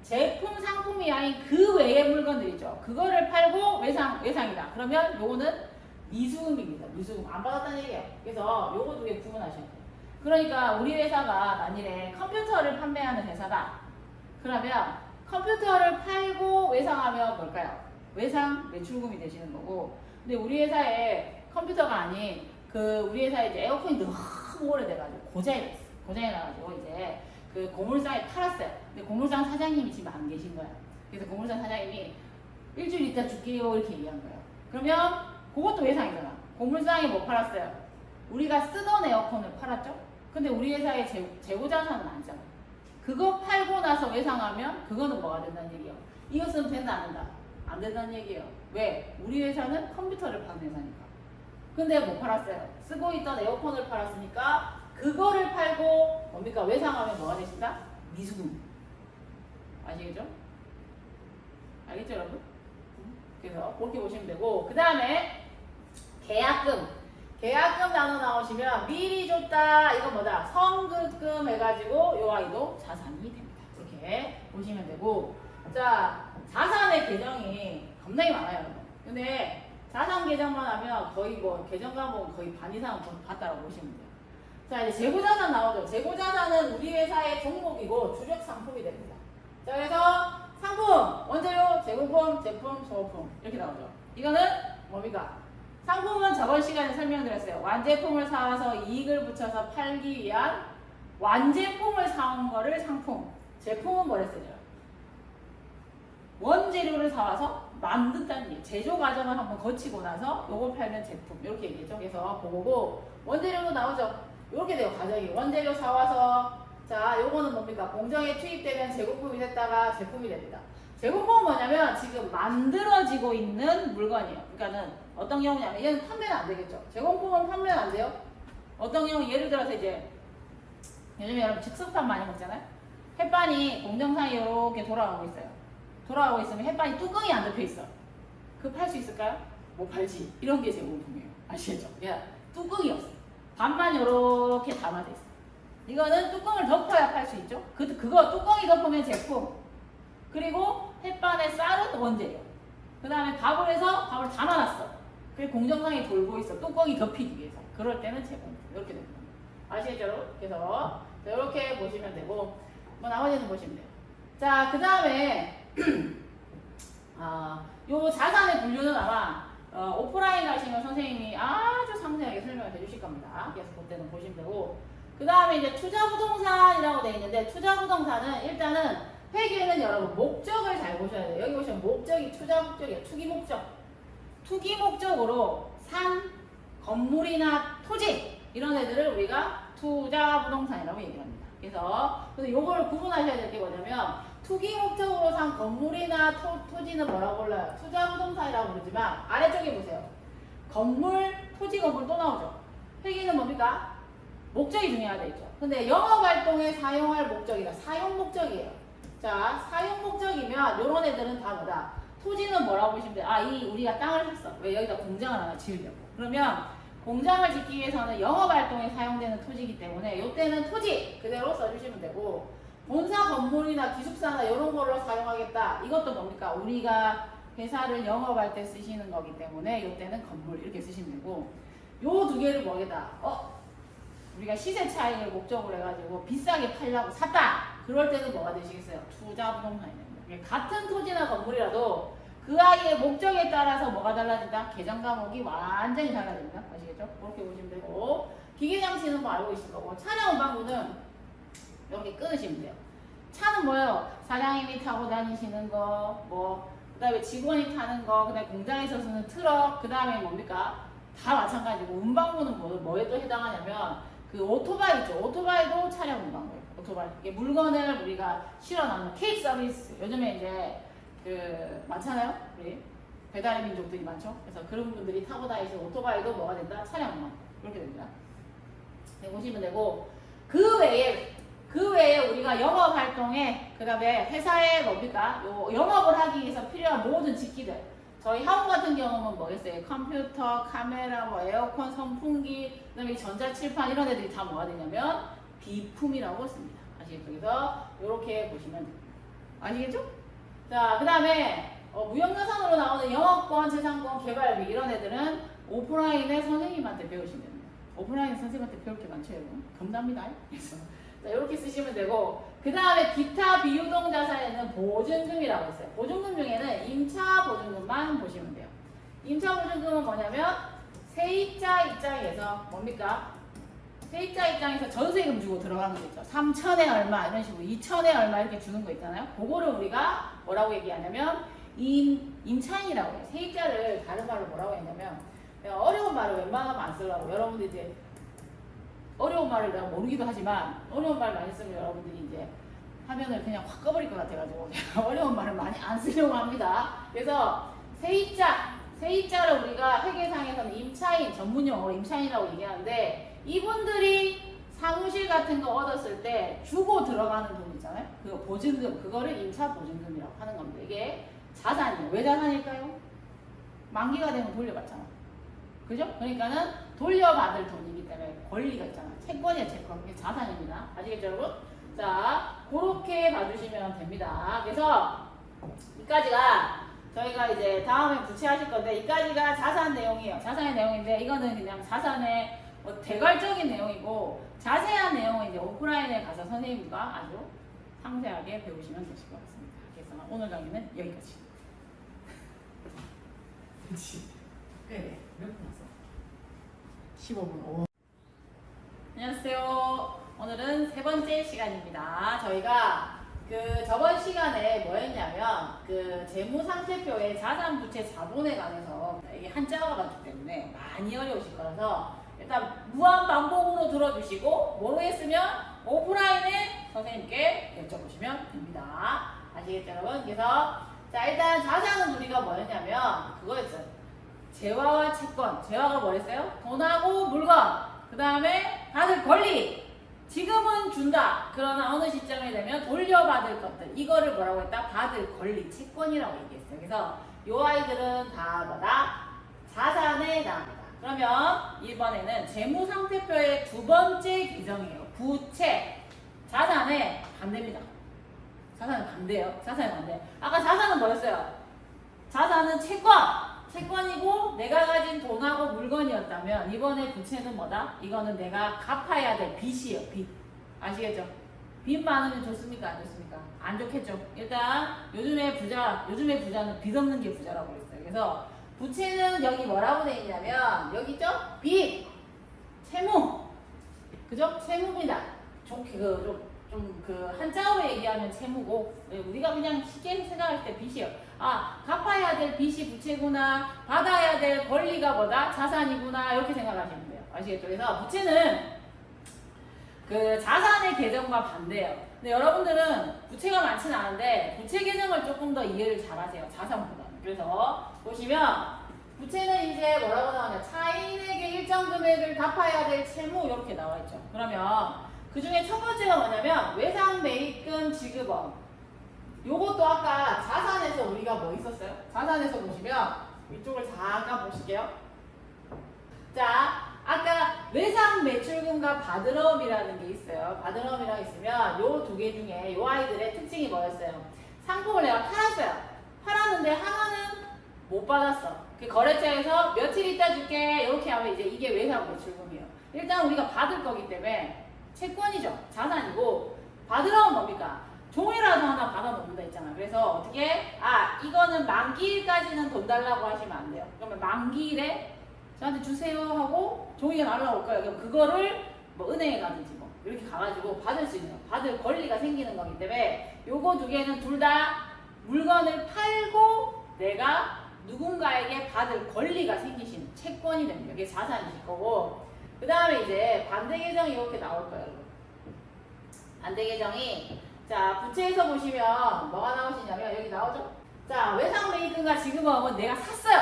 [SPEAKER 1] 제품, 상품이 아닌 그 외의 물건들 있죠. 그거를 팔고 외상이다. 그러면 요거는 미수금입니다. 미수금. 안 받았다는 얘기예요. 그래서 요거 두 개 구분하셔야 돼요. 그러니까 우리 회사가 만일에 컴퓨터를 판매하는 회사다. 그러면 컴퓨터를 팔고 외상하면 뭘까요? 외상 매출금이 되시는 거고, 근데 우리 회사에 컴퓨터가 아닌 우리 회사에 이제 에어컨이 너무 오래돼가지고 고장이 나가지고 이제 그 고물상에 팔았어요. 근데 고물상 사장님이 지금 안 계신 거야. 그래서 고물상 사장님이 일주일 있다 줄게요 이렇게 얘기한 거예요. 그러면 그것도 외상이잖아. 고물상에 못 팔았어요. 우리가 쓰던 에어컨을 팔았죠? 근데 우리 회사에 재고자산은 아니잖아. 그거 팔고 나서 외상하면 그거는 뭐가 된다는 얘기예요? 이것은 된다 안 된다? 안 된다는 얘기예요. 왜? 우리 회사는 컴퓨터를 파는 회사니까. 근데 못 팔았어요. 쓰고 있던 에어컨을 팔았으니까 그거를 팔고 뭡니까? 외상하면 뭐가 되신다? 미수금. 아시겠죠? 알겠죠 여러분? 그래서 그렇게 보시면 되고, 그 다음에 계약금. 계약금 단어 나오시면 미리 줬다. 이거 뭐다? 선급금 해가지고 요 아이도 자산이 됩니다. 이렇게 보시면 되고, 자 자산의 계정이 겁나게 많아요 여러분. 근데 자산 계정만 하면 거의 뭐 계정 과목 거의 반 이상은 봤다고 보시면 돼요. 자 이제 재고자산 나오죠. 재고자산은 우리 회사의 종목이고 주력 상품이 됩니다. 자 그래서 상품, 원재료, 재고품, 제품, 소모품 이렇게 나오죠. 이거는 뭡니까? 상품은 저번 시간에 설명드렸어요. 완제품을 사와서 이익을 붙여서 팔기 위한 완제품을 사온 거를 상품. 제품은 뭐랬어요? 원재료를 사와서 만든다는 얘기. 제조 과정을 한번 거치고 나서 요걸 팔면 제품. 이렇게 얘기했죠. 그래서 그거고, 원재료도 나오죠. 이렇게 돼요. 과정이. 원재료 사와서, 자 요거는 뭡니까? 공정에 투입되면 재고품이 됐다가 제품이 됩니다. 재고품은 뭐냐면 지금 만들어지고 있는 물건이에요. 그러니까는 어떤 경우냐면 얘는 판매는 안 되겠죠. 재고품은 판매는 안 돼요. 어떤 경우 예를 들어서 이제 요즘에 여러분 즉석판 많이 먹잖아요. 햇반이 공정상에 이렇게 돌아가고 있어요. 돌아가고 있으면 햇반이 뚜껑이 안 덮여 있어. 그거 팔 수 있을까요? 못 팔지. 이런 게 재고품이에요. 아시겠죠? 그냥 뚜껑이 없어. 반만 이렇게 담아져 있어. 이거는 뚜껑을 덮어야 팔 수 있죠. 그거 뚜껑이 덮으면 제품. 그리고 햇반에 쌀은 원재료. 그 다음에 밥을 해서 밥을 담아놨어. 그게 공정상에 돌고 있어. 뚜껑이 덮이기 위해서. 그럴 때는 제품. 이렇게 됩니다. 아시겠죠? 여러분? 그래서 이렇게 보시면 되고, 뭐 나머지는 보시면 돼요. 자, 그 다음에 요 자산의 분류는 아마 오프라인 가시면 선생님이 아주 상세하게 설명을 해주실 겁니다. 그래서 그때는 보시면 되고, 그 다음에 이제 투자부동산이라고 되어 있는데, 투자부동산은 일단은 회계는 여러분 목적을 잘 보셔야 돼요. 여기 보시면 목적이 투자 목적이에요. 투기 목적. 투기 목적으로 산 건물이나 토지 이런 애들을 우리가 투자부동산이라고 얘기를 합니다. 그래서 요걸 구분하셔야 될 게 뭐냐면, 투기 목적으로 산 건물이나 토지는 뭐라고 불러요? 투자부동산이라고 부르지만, 아래쪽에 보세요. 건물, 토지, 건물 또 나오죠. 회계는 뭡니까? 목적이 중요하다 있죠. 근데 영업활동에 사용할 목적이다. 사용 목적이에요. 자, 사용 목적이면 요런 애들은 다 뭐다? 토지는 뭐라고 보시면 돼요? 우리가 땅을 샀어. 왜? 여기다 공장을 하나 지으려고. 그러면 공장을 짓기 위해서는 영업활동에 사용되는 토지이기 때문에 요때는 토지 그대로 써주시면 되고, 본사 건물이나 기숙사나 이런 걸로 사용하겠다. 이것도 뭡니까? 우리가 회사를 영업할 때 쓰시는 거기 때문에 요때는 건물 이렇게 쓰시면 되고, 요 두 개를 뭐겠다? 우리가 시세 차익을 목적으로 해가지고 비싸게 팔려고 샀다. 그럴 때는 뭐가 되시겠어요? 투자부동산이 됩니다. 같은 토지나 건물이라도 그 아이의 목적에 따라서 뭐가 달라진다? 계정 과목이 완전히 달라집니다. 아시겠죠? 그렇게 보시면 되고, 기계장치는 뭐 알고 있을 거고, 차량 운반구는 이렇게 끊으시면 돼요. 차는 뭐예요? 사장님이 타고 다니시는 거, 그 다음에 직원이 타는 거, 그 다음에 공장에서 쓰는 트럭, 그 다음에 뭡니까? 다 마찬가지고, 운반구는 뭐에 또 해당하냐면, 그 오토바이 있죠. 오토바이도 차량 운반구예요. 오토바이. 이게 물건을 우리가 실어놓는 케이크 서비스. 요즘에 이제 많잖아요. 우리 배달의 민족들이 많죠. 그래서 그런 분들이 타고 다니시는 오토바이도 뭐가 된다? 차량 운반구. 이렇게 됩니다. 네, 보시면 되고, 그 외에 우리가 영업 활동에, 그 다음에 회사에 뭡니까? 영업을 하기 위해서 필요한 모든 직기들. 저희 학원 같은 경우는 뭐겠어요? 컴퓨터, 카메라, 에어컨, 선풍기, 그 다음에 전자칠판 이런 애들이 다 뭐가 되냐면 비품이라고 씁니다. 아시겠죠? 그래서 이렇게 보시면 됩니다. 아시겠죠? 자, 그 다음에 무형자산으로 나오는 영업권, 재산권, 개발비 이런 애들은 오프라인에 선생님한테 배우시면 됩니다. 오프라인에 선생님한테 배울 게 많죠, 여러분. 겁납니다. 그래서 자, 이렇게 쓰시면 되고, 그 다음에 기타 비유동 자산에는 보증금이라고 있어요. 보증금 중에는 임차 보증금만 보시면 돼요. 임차 보증금은 뭐냐면 세입자 입장에서 뭡니까? 세입자 입장에서 전세금 주고 들어가는 거 있죠. 3천에 얼마 이런 식으로 2천에 얼마 이렇게 주는 거 있잖아요. 그거를 우리가 뭐라고 얘기하냐면 임차인이라고 해요. 세입자를 다른 말로 뭐라고 했냐면, 어려운 말을 웬만하면 안 쓰려고 여러분들 이제 어려운 말을 내가 모르기도 하지만 어려운 말 많이 쓰면 여러분들이 이제 화면을 그냥 확 꺼버릴 것 같아가지고 제가 어려운 말을 많이 안 쓰려고 합니다. 그래서 세입자를 우리가 회계상에서는 임차인, 전문용어로 임차인이라고 얘기하는데 이분들이 사무실 같은 거 얻었을 때 주고 들어가는 돈 있잖아요. 그거 보증금, 그거를 임차 보증금이라고 하는 겁니다. 이게 자산이에요. 왜 자산일까요? 만기가 되면 돌려받잖아. 그죠? 그러니까는 돌려받을 돈이기 때문에 권리가 있잖아. 채권이야, 채권. 이게 자산입니다. 아시겠죠, 여러분? 자, 그렇게 봐주시면 됩니다. 그래서 이까지가 저희가 이제 다음에 부채하실 건데 이까지가 자산 내용이에요. 자산의 내용인데 이거는 그냥 자산의 뭐 대괄적인 내용이고 자세한 내용은 이제 오프라인에 가서 선생님과 아주 상세하게 배우시면 되실 것 같습니다. 그래서 오늘 강의는 여기까지. 그렇지. 그래. 몇 분 왔어? 15분. 오. 안녕하세요. 오늘은 세 번째 시간입니다. 저희가 저번 시간에 뭐 했냐면 재무상태표의 자산, 부채, 자본에 관해서 이게 한자어가 많기 때문에 많이 어려우실 거라서 일단 무한 반복으로 들어주시고 모르겠으면 오프라인에 선생님께 여쭤보시면 됩니다. 아시겠죠, 여러분? 그래서 자, 일단 자산은 우리가 뭐였냐면 그거였어요. 재화와 채권. 재화가 뭐랬어요? 돈하고 물건. 그 다음에 받을 권리. 지금은 준다. 그러나 어느 시점이 되면 돌려받을 것들. 이거를 뭐라고 했다? 받을 권리. 채권이라고 얘기했어요. 그래서 요 아이들은 다 뭐다? 자산에 해당합니다. 그러면 이번에는 재무상태표의 두 번째 규정이에요. 부채. 자산의 반대입니다. 자산은 반대예요. 자산의 반대. 아까 자산은 뭐였어요? 자산은 채권이고 내가 가진 돈하고 물건이었다면 이번에 부채는 뭐다? 이거는 내가 갚아야 될 빚이에요. 빚. 아시겠죠? 빚 많으면 좋습니까? 안 좋습니까? 안 좋겠죠. 일단 요즘의 부자는 빚 없는 게 부자라고 그랬어요. 그래서 부채는 여기 뭐라고 되어 있냐면 여기 있죠? 빚, 채무. 그죠? 채무입니다. 한자어로 얘기하면 채무고 우리가 그냥 쉽게 생각할 때 빚이요. 아, 갚아야 될 빚이 부채구나, 받아야 될 권리가 뭐다? 자산이구나, 이렇게 생각하시면 돼요. 아시겠죠? 그래서 부채는 자산의 개정과 반대예요. 근데 여러분들은 부채가 많지는 않은데 부채 개정을 조금 더 이해를 잘 하세요. 자산보다. 그래서 보시면 부채는 이제 뭐라고 나오냐? 차인에게 일정 금액을 갚아야 될 채무 이렇게 나와 있죠. 그러면 그 중에 첫 번째가 뭐냐면 외상 매입금 지급원. 요것도 아까 자산에서 우리가 뭐 있었어요? 자산에서 보시면 이쪽을 잠깐 보실게요. 자, 아까 외상 매출금과 바드럼이라는 게 있어요. 바드럼이라고 있으면 요 두 개 중에 요 아이들의 특징이 뭐였어요? 상품을 내가 팔았어요. 팔았는데 하나는 못 받았어. 그 거래처에서 며칠 있다 줄게 이렇게 하면 이제 이게 외상 매출금이에요. 일단 우리가 받을 거기 때문에 채권이죠. 자산이고 바드럼은 뭡니까? 종이라도 하나 받아놓는다 했잖아. 그래서 어떻게? 이거는 만기일까지는 돈 달라고 하시면 안 돼요. 그러면 만기일에 저한테 주세요 하고 종이가 날라올 거예요. 그럼 그거를 뭐 은행에 가든지 뭐 이렇게 가가지고 받을 수 있는 거, 받을 권리가 생기는 거기 때문에 요거 두 개는 둘 다 물건을 팔고 내가 누군가에게 받을 권리가 생기신 채권이 됩니다. 이게 자산이실 거고 그 다음에 이제 반대 계정이 이렇게 나올 거예요. 반대 계정이 자 부채에서 보시면 뭐가 나오시냐면 여기 나오죠? 자 외상 매입금과 지급원은 내가 샀어요.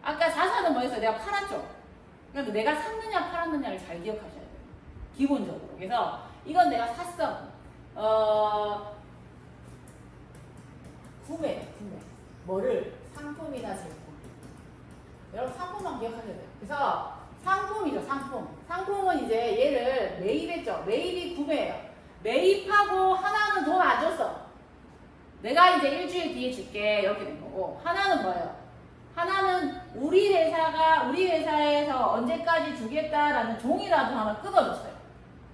[SPEAKER 1] 아까 자산은 뭐였어요? 내가 팔았죠? 그러니까 내가 샀느냐 팔았느냐를 잘 기억하셔야 돼요. 기본적으로. 그래서 이건 내가 샀어. 구매. 뭐를? 상품이나 제품. 여러분 상품만 기억하셔야 돼요. 그래서 상품이죠, 상품. 상품은 이제 얘를 매입했죠. 매입이 구매예요. 매입하고 하나는 돈 안 줬어. 내가 이제 일주일 뒤에 줄게. 이렇게 된 거고. 하나는 뭐예요? 하나는 우리 회사에서 언제까지 주겠다라는 종이라도 하나 끊어줬어요.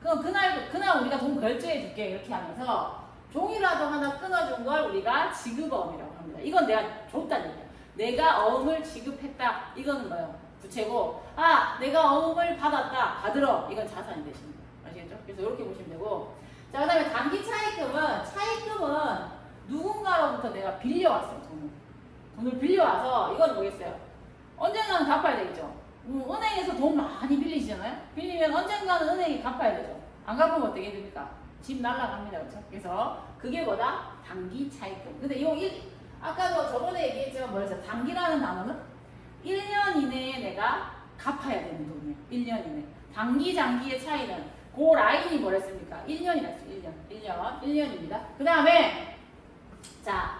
[SPEAKER 1] 그럼 그날 우리가 돈 결제해 줄게. 이렇게 하면서 종이라도 하나 끊어준 걸 우리가 지급어음이라고 합니다. 이건 내가 줬다는 얘기야. 내가 어음을 지급했다. 이거는 뭐예요? 부채고, 내가 어음을 받으러. 이건 자산이 되십니다. 아시겠죠? 그래서 이렇게 보시면 되고. 자, 그 다음에 단기 차입금은 누군가로부터 내가 빌려왔어요. 돈을 빌려와서, 이거는 뭐겠어요? 언젠가는 갚아야 되겠죠? 은행에서 돈 많이 빌리시잖아요? 1년이면 언젠가는 은행이 갚아야 되죠. 안 갚으면 어떻게 됩니까? 집 날라갑니다. 그렇죠? 그래서 그게 뭐다? 단기 차입금. 근데 아까도 저번에 얘기했지만 뭐였어요? 단기라는 단어는 1년 이내에 내가 갚아야 되는 돈이에요. 1년 이내. 단기, 장기의 차이는 그 라인이 뭐랬습니까? 1년이랬어요. 1년입니다. 그 다음에 자,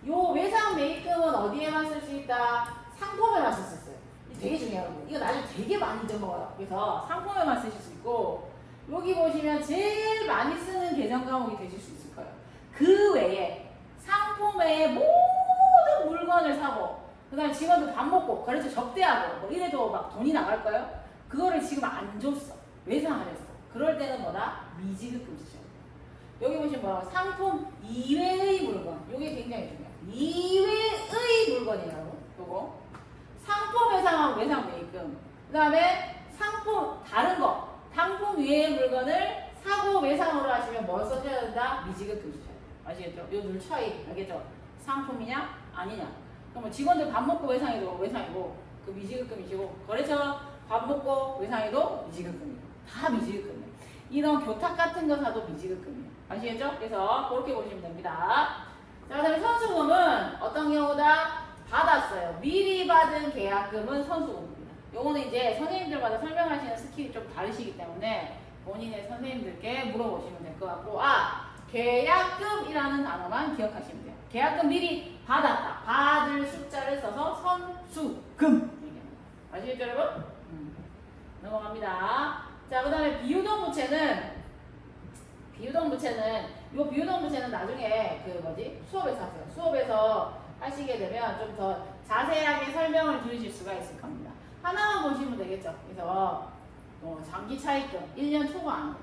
[SPEAKER 1] 요 외상 매입금은 어디에만 쓸 수 있다? 상품에만 쓸 수 있어요. 되게 중요한 거. 이거 나중에 되게 많이 잊어먹어요. 그래서 상품에만 쓰실 수 있고 여기 보시면 제일 많이 쓰는 계정 과목이 되실 수 있을 거예요. 그 외에 상품에 모든 물건을 사고 그 다음에 직원들 밥 먹고 거래처 접대하고 뭐 이래도 막 돈이 나갈 거예요. 그거를 지금 안 줬어. 외상을 했어. 그럴 때는 뭐다? 미지급금 쓰죠. 여기 보시면 뭐라고? 상품 이외의 물건. 이게 굉장히 중요해요. 이외의 물건이라고. 요거. 상품 외상하고 외상 매입금. 그 다음에 상품 다른 거. 상품 외의 물건을 사고 외상으로 하시면 뭘 써줘야 된다? 미지급금 쓰셔야 돼요. 아시겠죠? 요 둘 차이 알겠죠? 상품이냐 아니냐. 그럼 뭐 직원들 밥 먹고 외상해도 외상이고 그 미지급금이시고 거래처 밥 먹고 외상해도 미지급금이고 다 미지급금이에요. 이런 교탁 같은 거 사도 미지급금이에요. 아시겠죠? 그래서 그렇게 보시면 됩니다. 자, 그다음에 선수금은 어떤 경우다? 받았어요. 미리 받은 계약금은 선수금입니다. 요거는 이제 선생님들마다 설명하시는 스킬이 좀 다르시기 때문에 본인의 선생님들께 물어보시면 될 것 같고 계약금이라는 단어만 기억하시면 돼요. 계약금 미리 받았다. 받을 숫자를 써서 선수금. 아시겠죠, 여러분? 넘어갑니다. 자, 그 다음에 비유동 부채는 나중에 수업에서 하세요. 수업에서 하시게 되면 좀 더 자세하게 설명을 들으실 수가 있을 겁니다. 하나만 보시면 되겠죠. 그래서 장기 차입금 1년 초과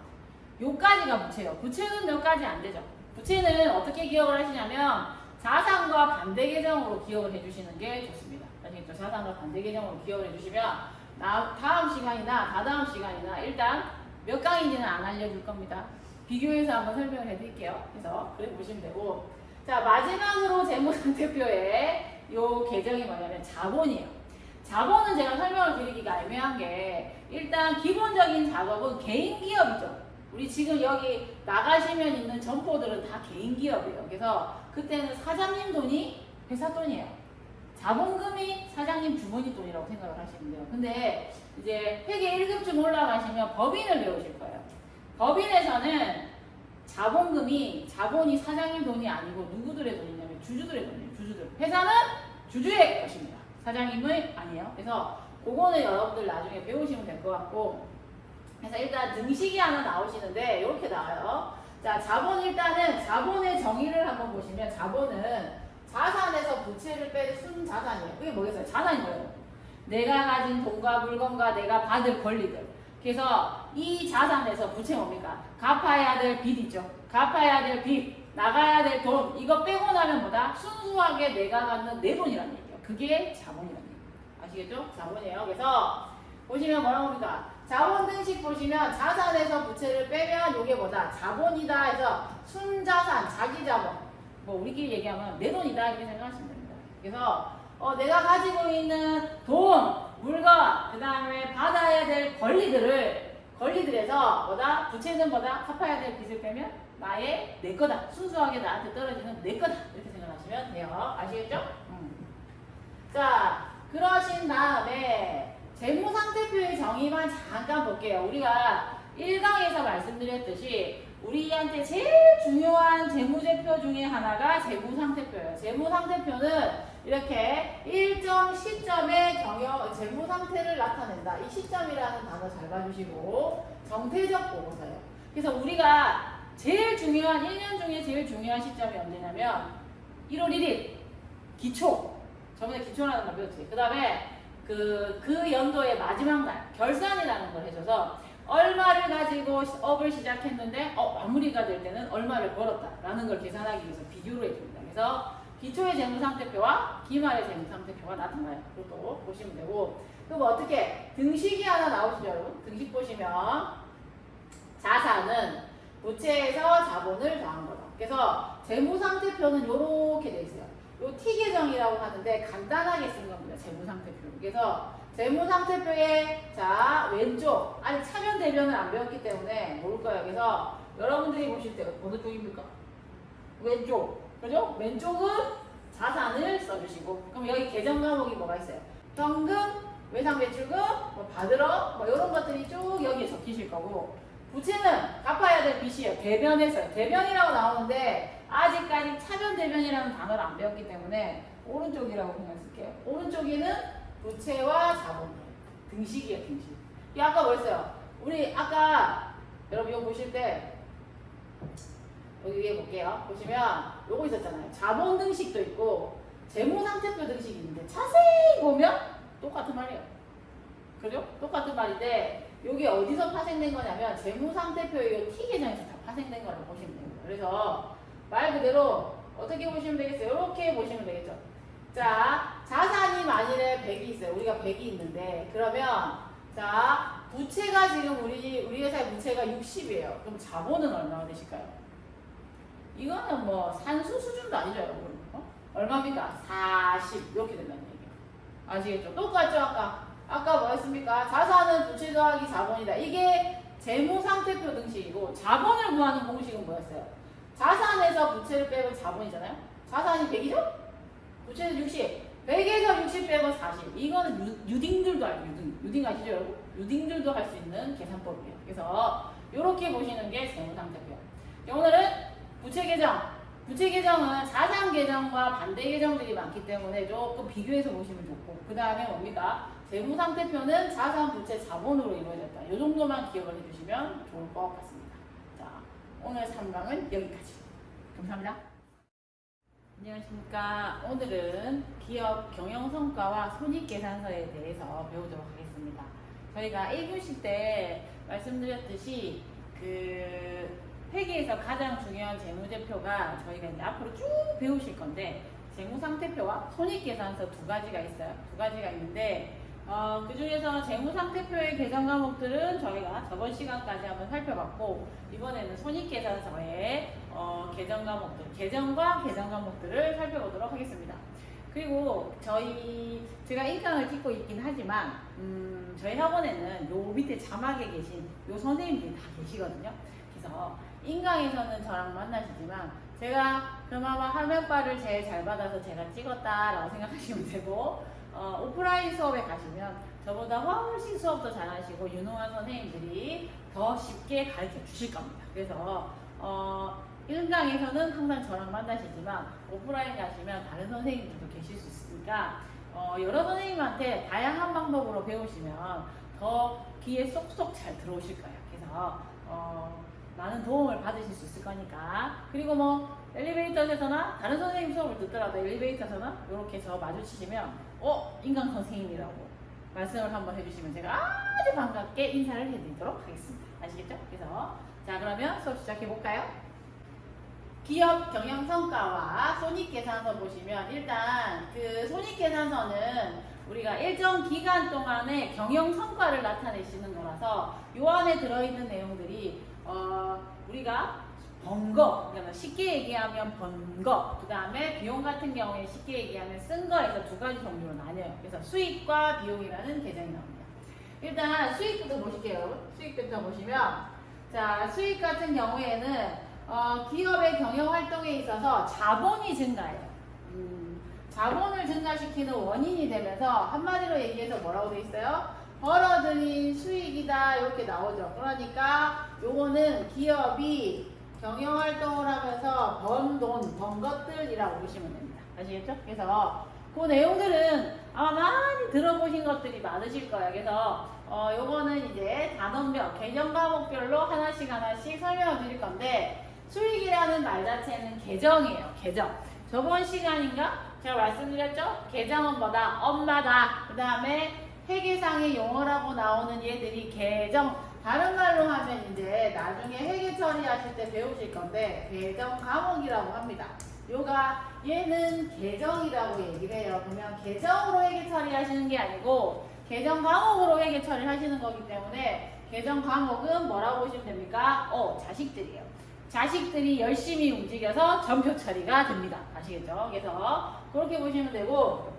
[SPEAKER 1] 요까지가 부채예요. 부채는 몇 가지 안 되죠. 부채는 어떻게 기억을 하시냐면 자산과 반대 계정으로 기억을 해주시는 게 좋습니다. 아시겠죠? 자산과 반대 계정으로 기억을 해주시면 다음 시간이나 다다음 시간이나 일단 몇 강인지는 안 알려줄 겁니다. 비교해서 한번 설명을 해드릴게요. 그래서 그래 보시면 되고 자 마지막으로 재무상태표에 요 계정이 뭐냐면 자본이에요. 자본은 제가 설명을 드리기가 애매한 게 일단 기본적인 작업은 개인 기업이죠. 우리 지금 여기 나가시면 있는 점포들은 다 개인 기업이에요. 그래서 그때는 사장님 돈이 회사 돈이에요. 자본금이 사장님 주머니 돈이라고 생각을 하시면 돼요. 근데 이제 회계 1급쯤 올라가시면 법인을 배우실 거예요. 법인에서는 자본이 사장님 돈이 아니고 누구들의 돈이냐면 주주들의 돈이에요. 주주들. 회사는 주주의 것입니다. 사장님의 아니에요. 그래서 그거는 여러분들 나중에 배우시면 될 것 같고 그래서 일단 등식이 하나 나오시는데 이렇게 나와요. 자, 일단은 자본의 정의를 한번 보시면 자본은 자산에서 부채를 뺀 순자산이에요. 그게 뭐겠어요? 자산이 뭐예요? 내가 가진 돈과 물건과 내가 받을 권리들. 그래서 이 자산에서 부채 뭡니까? 갚아야 될 빚 있죠. 갚아야 될 빚, 나가야 될 돈. 이거 빼고 나면 뭐다? 순수하게 내가 갖는 내 돈이라는 얘기예요. 그게 자본이라는 얘기예요. 아시겠죠? 자본이에요. 그래서 보시면 뭐라고 합니까? 자본 등식 보시면 자산에서 부채를 빼면 이게 뭐다? 자본이다 해서 순자산, 자기자본. 뭐 우리끼리 얘기하면 내 돈이다 이렇게 생각하시면 됩니다. 그래서 내가 가지고 있는 돈, 물건, 그 다음에 받아야 될 권리들에서 뭐다? 부채는 뭐다? 갚아야 될 빚을 빼면 내 거다. 순수하게 나한테 떨어지는 내 거다. 이렇게 생각하시면 돼요. 아시겠죠? 자, 그러신 다음에 재무상태표의 정의만 잠깐 볼게요. 우리가 1강에서 말씀드렸듯이 우리한테 제일 중요한 재무제표 중에 하나가 재무상태표예요. 재무상태표는 이렇게 일정 시점의 재무상태를 나타낸다. 이 시점이라는 단어 잘 봐주시고 정태적 보고서예요. 그래서 우리가 제일 중요한 1년 중에 제일 중요한 시점이 언제냐면 1월 1일 기초. 저번에 기초라는 걸 배웠지. 그 다음에 그 연도의 마지막 날 결산이라는 걸 해줘서 얼마를 가지고 업을 시작했는데 마무리가 될 때는 얼마를 벌었다라는 걸 계산하기 위해서 비교로 해줍니다. 그래서 기초의 재무상태표와 기말의 재무상태표가 나타나요. 그것도 보시면 되고 그럼 어떻게 등식이 하나 나오시죠 여러분? 등식 보시면 자산은 부채에서 자본을 더한 거다. 그래서 재무상태표는 이렇게 돼 있어요. 요 T계정이라고 하는데 간단하게 쓴 겁니다. 재무상태표. 그래서 재무상태표의 자 왼쪽 아직 차변 대변을 안 배웠기 때문에 모를 거예요. 그래서 여러분들이 보실 때 어느 쪽입니까? 왼쪽. 그죠? 왼쪽은 자산을 써주시고 그럼 여기 계정 과목이 뭐가 있어요? 현금, 외상매출금, 뭐 받으러 뭐 이런 것들이 쭉 여기에 적히실 거고 부채는 갚아야 될 빚이에요. 대변에서요. 대변이라고 나오는데 아직까지 차변 대변이라는 단어를 안 배웠기 때문에 오른쪽이라고 그냥 쓸게요. 오른쪽에는 부채와 자본 등식이에요. 등식. 이 아까 뭐였어요? 우리 아까 여러분 이거 보실 때 여기 위에 볼게요. 보시면 요거 있었잖아요. 자본 등식도 있고 재무상태표 등식이 있는데 자세히 보면 똑같은 말이에요. 그죠? 똑같은 말인데 요게 어디서 파생된 거냐면 재무상태표의 요 T계정에서 다 파생된 거라고 보시면 됩니다. 그래서 말 그대로 어떻게 보시면 되겠어요? 이렇게 보시면 되겠죠. 자, 자산이 만일에 100이 있어요. 우리가 100이 있는데 그러면 자 부채가 지금 우리 회사의 부채가 60이에요. 그럼 자본은 얼마나 되실까요? 이거는 뭐 산수 수준도 아니죠, 여러분. 얼마입니까? 40 이렇게 된다는 얘기예요. 아시겠죠? 똑같죠, 아까 뭐였습니까? 자산은 부채 더하기 자본이다. 이게 재무상태표 등식이고 자본을 구하는 공식은 뭐였어요? 자산에서 부채를 빼면 자본이잖아요. 자산이 100이죠? 부채는 60. 100에서 60 빼고 40. 이거는 유딩들도 알죠. 유딩 아시죠, 여러분? 유딩들도 할 수 있는 계산법이에요. 그래서 이렇게 보시는 게 재무상태표예요. 오늘은 부채 계정은 자산 계정과 반대 계정들이 많기 때문에 조금 비교해서 보시면 좋고 그 다음에 뭡니까? 재무상태표는 자산, 부채, 자본으로 이루어졌다. 이 정도만 기억을 해주시면 좋을 것 같습니다. 자, 오늘 3강은 여기까지. 감사합니다. 안녕하십니까. 오늘은 기업 경영성과와 손익계산서에 대해서 배우도록 하겠습니다. 저희가 1교시 때 말씀드렸듯이 회계에서 가장 중요한 재무제표가 저희가 이제 앞으로 쭉 배우실 건데 재무상태표와 손익계산서 두 가지가 있어요. 두 가지가 있는데 그 중에서 재무상태표의 계정 과목들은 저희가 저번 시간까지 한번 살펴봤고 이번에는 손익계산서의 계정 과목들, 계정과 계정 과목들을 살펴보도록 하겠습니다. 그리고 제가 인강을 찍고 있긴 하지만 저희 학원에는 요 밑에 자막에 계신 요 선생님들이 다 계시거든요. 그래서 인강에서는 저랑 만나시지만 제가 그나마 화면빨을 제일 잘 받아서 제가 찍었다라고 생각하시면 되고 오프라인 수업에 가시면 저보다 훨씬 수업도 잘하시고 유능한 선생님들이 더 쉽게 가르쳐 주실 겁니다. 그래서 1강에서는 항상 저랑 만나시지만 오프라인 가시면 다른 선생님들도 계실 수 있으니까 여러 선생님한테 다양한 방법으로 배우시면 더 귀에 쏙쏙 잘 들어오실 거예요. 그래서 많은 도움을 받으실 수 있을 거니까. 그리고 뭐 엘리베이터에서나 다른 선생님 수업을 듣더라도 엘리베이터에서나 이렇게 저 마주치시면 인강 선생님이라고 말씀을 한번 해주시면 제가 아주 반갑게 인사를 해드리도록 하겠습니다. 아시겠죠? 그래서 자 그러면 수업 시작해 볼까요? 기업 경영 성과와 손익계산서 보시면 일단 손익계산서는 우리가 일정 기간 동안의 경영 성과를 나타내시는 거라서 요 안에 들어있는 내용들이 우리가 번 거, 그러니까 쉽게 얘기하면 번 거, 그 다음에 비용 같은 경우에 쉽게 얘기하면 쓴 거에서 두 가지 종류로 나뉘어요. 그래서 수익과 비용이라는 계정이 나옵니다. 일단 수익부터 보실게요. 수익부터 보시면 자 수익 같은 경우에는 기업의 경영 활동에 있어서 자본이 증가해요. 자본을 증가시키는 원인이 되면서 한마디로 얘기해서 뭐라고 돼 있어요? 벌어들인 수익이다 이렇게 나오죠. 그러니까 요거는 기업이 경영활동을 하면서 번 돈, 번 것들이라고 보시면 됩니다. 아시겠죠? 그래서 그 내용들은 아마 많이 들어보신 것들이 많으실 거예요. 그래서 요거는 이제 단원별, 계정 과목별로 하나씩 설명을 드릴 건데 수익이라는 말 자체는 계정이에요. 계정. 저번 시간인가 제가 말씀드렸죠? 계정은 뭐다? 엄마다. 그 다음에 회계상의 용어라고 나오는 얘들이 계정. 다른 말로 하면 이제 나중에 회계 처리하실 때 배우실 건데 계정 과목이라고 합니다. 얘는 계정이라고 얘기를 해요. 그러면 계정으로 회계 처리하시는 게 아니고 계정 과목으로 회계 처리하시는 거기 때문에 계정 과목은 뭐라고 보시면 됩니까? 자식들이에요. 자식들이 열심히 움직여서 전표 처리가 됩니다. 아시겠죠? 그래서 그렇게 보시면 되고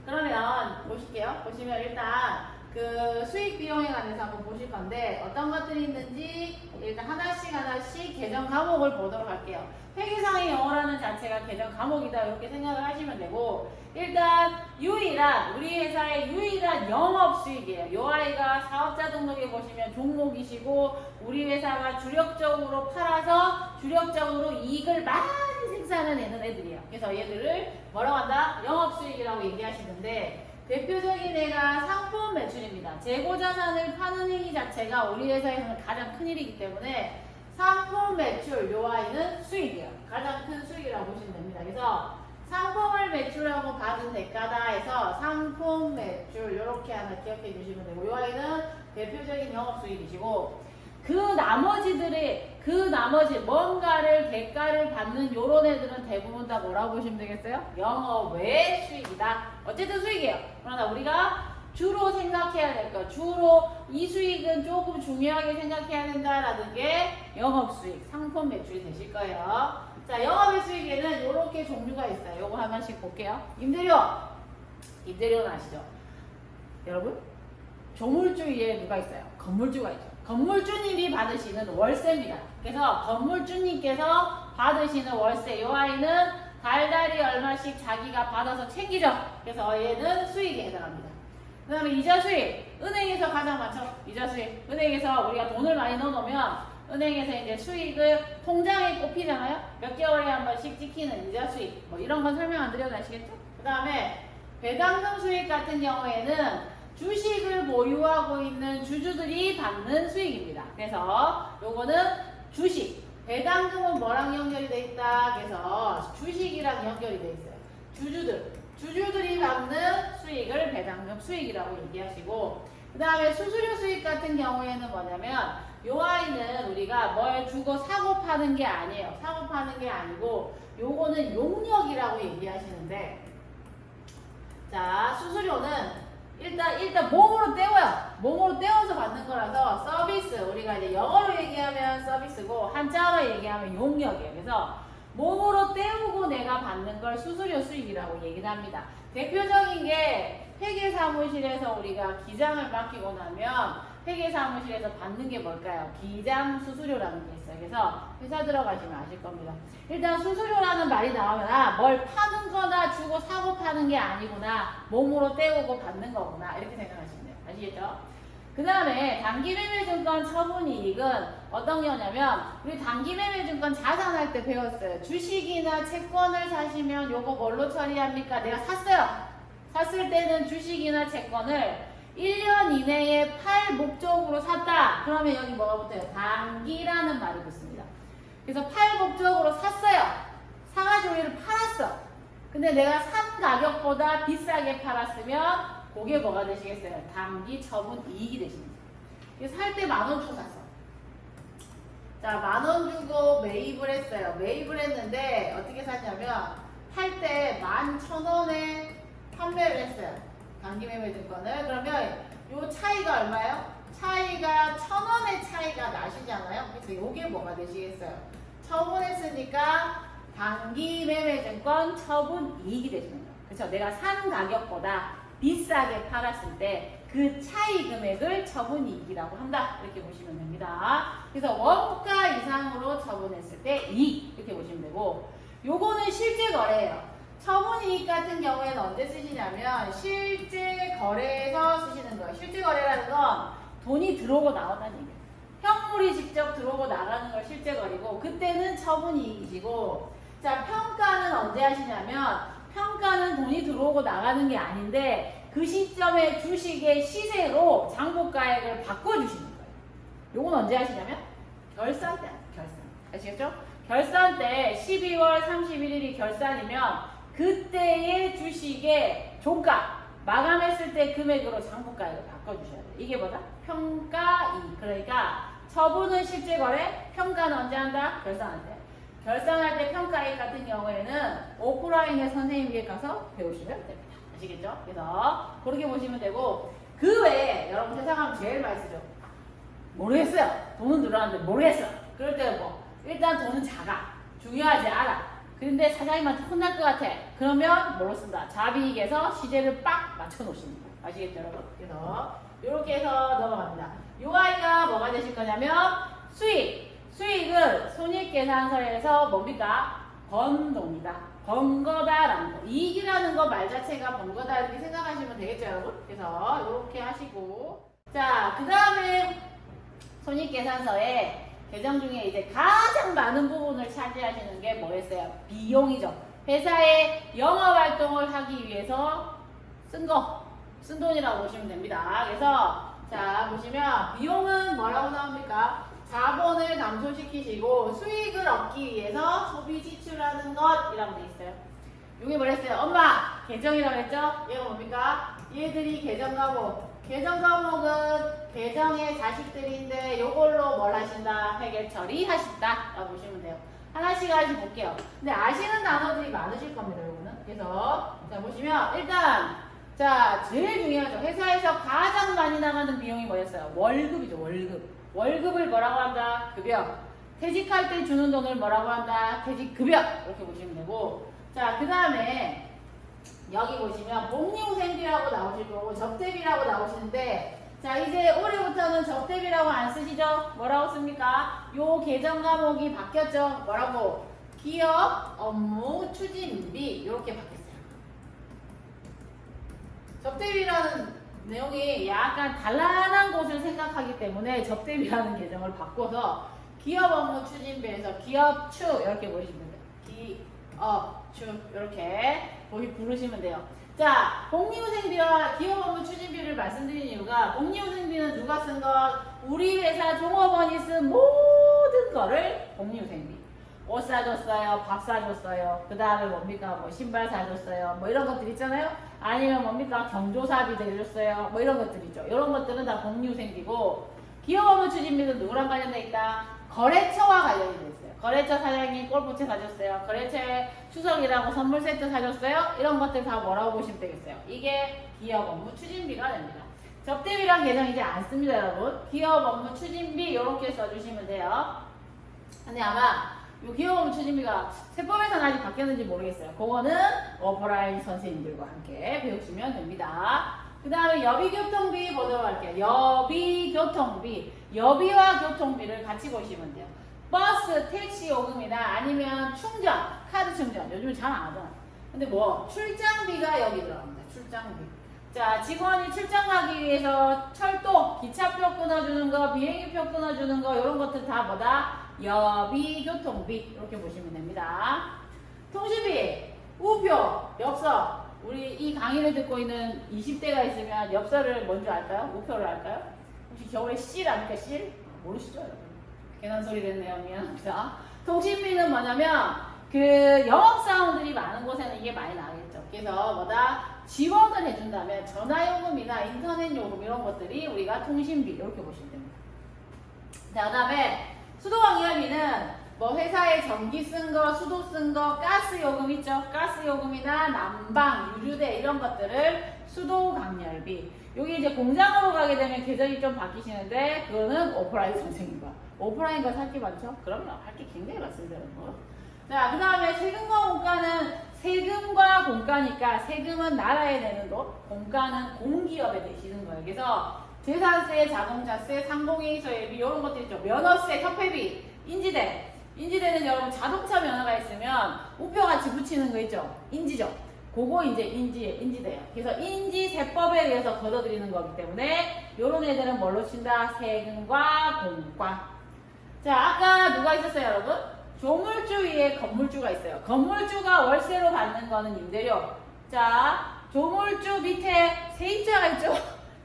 [SPEAKER 1] 그러면 보실게요. 보시면 일단 그 수익 비용에 관해서 한번 보실 건데 어떤 것들이 있는지 일단 하나씩 계정 과목을 보도록 할게요. 회계상의 영어라는 자체가 계정 과목이다 이렇게 생각을 하시면 되고 일단 유일한 우리 회사의 유일한 영업 수익이에요. 요 아이가 사업자 등록에 보시면 종목이시고 우리 회사가 주력적으로 팔아서 주력적으로 이익을 많이 생산해내는 애들이에요. 그래서 얘들을 뭐라고 한다? 영업 수익이라고 얘기하시는데 대표적인 애가 상품 매출입니다. 재고자산을 파는 행위 자체가 우리 회사에서는 가장 큰 일이기 때문에 상품 매출, 요 아이는 수익이에요. 가장 큰 수익이라고 보시면 됩니다. 그래서 상품을 매출하고 받은 대가다 해서 상품 매출 이렇게 하나 기억해 주시면 되고 요 아이는 대표적인 영업 수익이시고 그 나머지 뭔가를 대가를 받는 요런 애들은 대부분 다 뭐라고 보시면 되겠어요? 영업 외 수익이다. 어쨌든 수익이에요. 그러나 우리가 주로 생각해야 될 거, 주로 이 수익은 조금 중요하게 생각해야 된다라는 게 영업 수익, 상품 매출이 되실 거예요. 자, 영업의 수익에는 이렇게 종류가 있어요. 요거 하나씩 볼게요. 임대료는 아시죠? 여러분? 조물주에 누가 있어요? 건물주가 있죠. 건물주님이 받으시는 월세입니다. 그래서 건물주님께서 받으시는 월세, 요 아이는 달달이 얼마씩 자기가 받아서 챙기죠. 그래서 얘는 수익에 해당합니다. 그 다음에 이자 수익, 은행에서 가장 많죠. 이자 수익, 은행에서 우리가 돈을 많이 넣어놓으면 은행에서 이제 수익을 통장에 꼽히잖아요. 몇 개월에 한 번씩 찍히는 이자 수익, 뭐 이런 건 설명 안 드려도 아시겠죠? 그 다음에 배당금 수익 같은 경우에는 주식을 보유하고 있는 주주들이 받는 수익입니다. 그래서 요거는 주식, 배당금은 뭐랑 연결이 돼 있다? 그래서 주식이랑 연결이 돼 있어요. 주주들이 받는 수익을 배당금 수익이라고 얘기하시고 그 다음에 수수료 수익 같은 경우에는 뭐냐면 요 아이는 우리가 뭘 주고 사고 파는 게 아니에요. 사고 파는 게 아니고 요거는 용역이라고 얘기하시는데 자, 수수료는 일단 몸으로 때워요. 몸으로 때워서 받는 거라서 서비스, 우리가 이제 영어로 얘기하면 서비스고 한자로 얘기하면 용역이에요. 그래서 몸으로 때우고 내가 받는 걸 수수료 수익이라고 얘기를 합니다. 대표적인 게 회계사무실에서 우리가 기장을 맡기고 나면 회계사무실에서 받는 게 뭘까요? 기장 수수료라는 게 있어요. 그래서 회사 들어가시면 아실 겁니다. 일단 수수료라는 말이 나오면 뭘 파는 거나 주고 사고 파는 게 아니구나. 몸으로 때우고 받는 거구나. 이렇게 생각하시면 돼요. 아시겠죠? 그 다음에 단기매매증권 처분이익은 어떤 경우냐면 우리 단기매매증권 자산할 때 배웠어요. 주식이나 채권을 사시면 요거 뭘로 처리합니까? 내가 샀어요. 샀을 때는 주식이나 채권을 1년 이내에 팔 목적으로 샀다. 그러면 여기 뭐가 붙어요? 단기라는 말이 붙습니다. 그래서 팔 목적으로 샀어요. 사가지고 얘를 팔았어. 근데 내가 산 가격보다 비싸게 팔았으면 그게 뭐가 되시겠어요? 단기 처분 이익이 되십니다. 살 때 10,000원 주고 샀어. 자, 10,000원 주고 매입을 했어요. 매입을 했는데 어떻게 샀냐면 팔 때 11,000원에 판매를 했어요. 단기매매증권을. 그러면 요 차이가 얼마예요? 차이가 1,000원의 차이가 나시잖아요. 그래서 요게 뭐가 되시겠어요? 처분했으니까 단기매매증권 처분 이익이 되시는 거예요. 그렇죠? 내가 산 가격보다 비싸게 팔았을 때 그 차이 금액을 처분이익이라고 한다. 이렇게 보시면 됩니다. 그래서 원가 이상으로 처분했을 때 이익 이렇게 보시면 되고 요거는 실제 거래예요. 처분이익 같은 경우에는 언제 쓰시냐면 실제 거래에서 쓰시는 거예요. 실제 거래라는 건 돈이 들어오고 나온다는 얘기예요. 현물이 직접 들어오고 나가는 걸 실제 거래고 그때는 처분이익이시고 자, 평가는 언제 하시냐면 평가는 돈이 들어오고 나가는 게 아닌데 그 시점에 주식의 시세로 장부가액을 바꿔주시는 거예요. 요건 언제 하시냐면 결산 때 결산. 아시겠죠? 결산 때 12월 31일이 결산이면 그때의 주식의 종가 마감했을 때 금액으로 장부가액을 바꿔주셔야 돼요. 이게 뭐다? 평가이익. 그러니까 처분은 실제 거래, 평가는 언제 한다? 결산할 때. 결산할 때 평가이익 같은 경우에는 오프라인의 선생님께 가서 배우시면 됩니다. 아시겠죠? 그래서 그렇게 보시면 되고 그 외에 여러분 세상하면 제일 많이 쓰죠. 모르겠어요. 돈은 들어왔는데 모르겠어. 그럴 때는 뭐 일단 돈은 작아. 중요하지 않아. 그런데 사장님한테 혼날 것 같아. 그러면 뭐로 쓴다? 자비익에서 시제를 빡 맞춰 놓습니다. 아시겠죠, 여러분? 그래서 이렇게 해서 넘어갑니다. 요 아이가 뭐가 되실 거냐면 수익. 수익은 손익계산서에서 뭡니까? 번동이다. 번거다라는 거. 이익이라는 거 말 자체가 번거다 이렇게 생각하시면 되겠죠, 여러분? 그래서 이렇게 하시고. 자, 그 다음에 손익계산서에 계정 중에 이제 가장 많은 부분을 차지하시는 게 뭐였어요? 비용이죠. 회사의 영업활동을 하기 위해서 쓴 돈이라고 보시면 됩니다. 그래서 자 보시면 비용은 뭐라고 나옵니까? 자본을 감소시키시고 수익을 얻기 위해서 소비 지출하는 것이라고 돼 있어요. 이게 뭐랬어요? 엄마 계정이라고 했죠? 얘가 뭡니까? 얘들이 계정 과목. 계정 과목은 계정의 자식들인데 요걸로 뭘 하신다? 회계 처리하신다 라고 보시면 돼요. 하나씩 볼게요. 근데 아시는 단어들이 많으실 겁니다, 요거는. 그래서 자 보시면 일단 자 제일 중요하죠. 회사에서 가장 많이 나가는 비용이 뭐였어요? 월급이죠. 월급을 뭐라고 한다? 급여. 퇴직할 때 주는 돈을 뭐라고 한다? 퇴직급여. 이렇게 보시면 되고. 자, 그 다음에 여기 보시면 복리후생비라고 나오실 거고 접대비라고 나오시는데 자 이제 올해부터는 접대비라고 안 쓰시죠? 뭐라고 씁니까? 요 계정 과목이 바뀌었죠? 뭐라고? 기업 업무 추진비 이렇게 바뀌었어요. 접대비라는 내용이 약간 단란한 곳을 생각하기 때문에 접대비라는 계정을 바꿔서 기업 업무 추진비에서 기업추 이렇게 보시면 돼요. 기업추 이렇게 부르시면 돼요. 자, 복리후생비와 기업 업무 추진비를 말씀드린 이유가 복리후생비는 누가 쓴 것? 우리 회사 종업원이 쓴 모든 거를 복리후생비. 옷 사줬어요, 밥 사줬어요, 그 다음에 뭡니까? 뭐 신발 사줬어요, 뭐 이런 것들 있잖아요. 아니면 뭡니까? 경조사비 내줬어요, 뭐 이런 것들이죠. 이런 것들은 다 복리후생비고 기업 업무 추진비는 누구랑 관련돼 있다? 거래처와 관련이 돼 있어요. 거래처 사장님 골프채 사줬어요. 거래처에 추석이라고 선물 세트 사줬어요. 이런 것들 다 뭐라고 보시면 되겠어요. 이게 기업 업무 추진비가 됩니다. 접대비란 계정 이제 안 씁니다, 여러분. 기업 업무 추진비 이렇게 써주시면 돼요. 근데 아마 이 기업 업무 추진비가 세법에서는 아직 바뀌었는지 모르겠어요. 그거는 오프라인 선생님들과 함께 배우시면 됩니다. 그 다음에 여비교통비 보도록 할게요. 여비교통비. 여비와 교통비를 같이 보시면 돼요. 버스, 택시 요금이나 아니면 충전, 카드 충전. 요즘은 잘 안 하잖아. 근데 뭐 출장비가 여기 들어갑니다. 출장비. 자, 직원이 출장 가기 위해서 철도, 기차표 끊어주는 거, 비행기표 끊어주는 거 이런 것들 다 뭐다? 여비, 교통비 이렇게 보시면 됩니다. 통신비, 우표, 엽서. 우리 이 강의를 듣고 있는 20대가 있으면 엽서를 뭔지 알까요? 우표를 알까요? 혹시 겨울에 실 아닙니까? 실? 모르시죠? 괜한 소리를 했네요. 미안합니다. 통신비는 뭐냐면 그 영업사원들이 많은 곳에는 이게 많이 나겠죠. 그래서 뭐다? 지원을 해준다면 전화요금이나 인터넷 요금 이런 것들이 우리가 통신비 이렇게 보시면 됩니다. 자, 그 다음에 수도관리비는 뭐 회사에 전기 쓴 거, 수도 쓴 거, 가스 요금 있죠? 가스 요금이나 난방, 유류대 이런 것들을 수도강렬비. 여기 이제 공장으로 가게 되면 계정이 좀 바뀌시는데 그거는 오프라인 선생님과 오프라인과 할 게 많죠? 그럼요. 할 게 굉장히 많습니다. 자, 그 다음에 세금과 공가는 세금과 공가니까 세금은 나라에 내는 돈, 공가는 공기업에 내시는 거예요. 그래서 재산세, 자동차세, 상공인소예비 이런 것들 있죠. 면허세, 협회비, 인지대. 인지대는 여러분 자동차 면허가 있으면 우표 같이 붙이는 거 있죠. 인지죠. 그거 이제 인지대예요. 그래서 인지세법에 의해서 걷어들이는 거기 때문에 이런 애들은 뭘로 친다? 세금과 공과. 자, 아까 누가 있었어요, 여러분? 조물주 위에 건물주가 있어요. 건물주가 월세로 받는 거는 임대료. 자, 조물주 밑에 세입자가 있죠.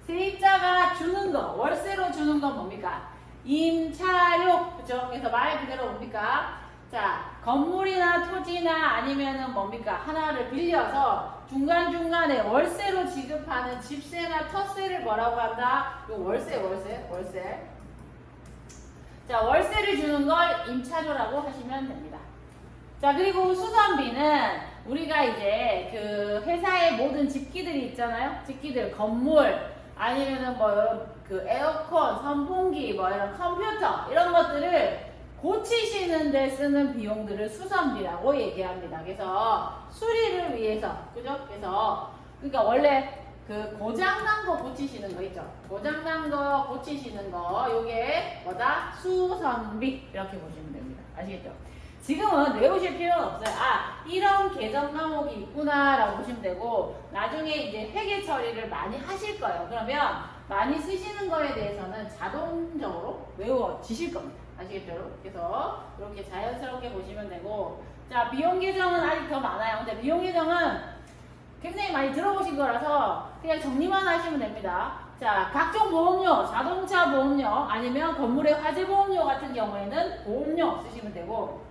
[SPEAKER 1] 세입자가 주는 거, 월세로 주는 건 뭡니까? 임차료, 그죠? 그래서 말 그대로 뭡니까? 자, 건물이나 토지나 아니면은 뭡니까? 하나를 빌려서 중간중간에 월세로 지급하는 집세나 터세를 뭐라고 한다? 요 월세. 자, 월세를 주는 걸 임차료라고 하시면 됩니다. 자, 그리고 수선비는 우리가 이제 그 회사의 모든 집기들이 있잖아요. 집기들, 건물, 아니면은 뭐 그 에어컨, 선풍기, 뭐 이런 컴퓨터 이런 것들을 고치시는 데 쓰는 비용들을 수선비라고 얘기합니다. 그래서 수리를 위해서, 그죠? 그래서 그러니까 원래 그 고장난 거 고치시는 거 있죠? 고장난 거 고치시는 거 요게 뭐다? 수선비 이렇게 보시면 됩니다. 아시겠죠? 지금은 외우실 필요는 없어요. 아, 이런 계정 과목이 있구나 라고 보시면 되고 나중에 이제 회계 처리를 많이 하실 거예요. 그러면 많이 쓰시는 거에 대해서는 자동적으로 외워지실 겁니다. 아시겠죠? 그래서 이렇게 자연스럽게 보시면 되고 자, 비용 계정은 아직 더 많아요. 근데 비용 계정은 굉장히 많이 들어보신 거라서 그냥 정리만 하시면 됩니다. 자, 각종 보험료, 자동차 보험료 아니면 건물의 화재 보험료 같은 경우에는 보험료 쓰시면 되고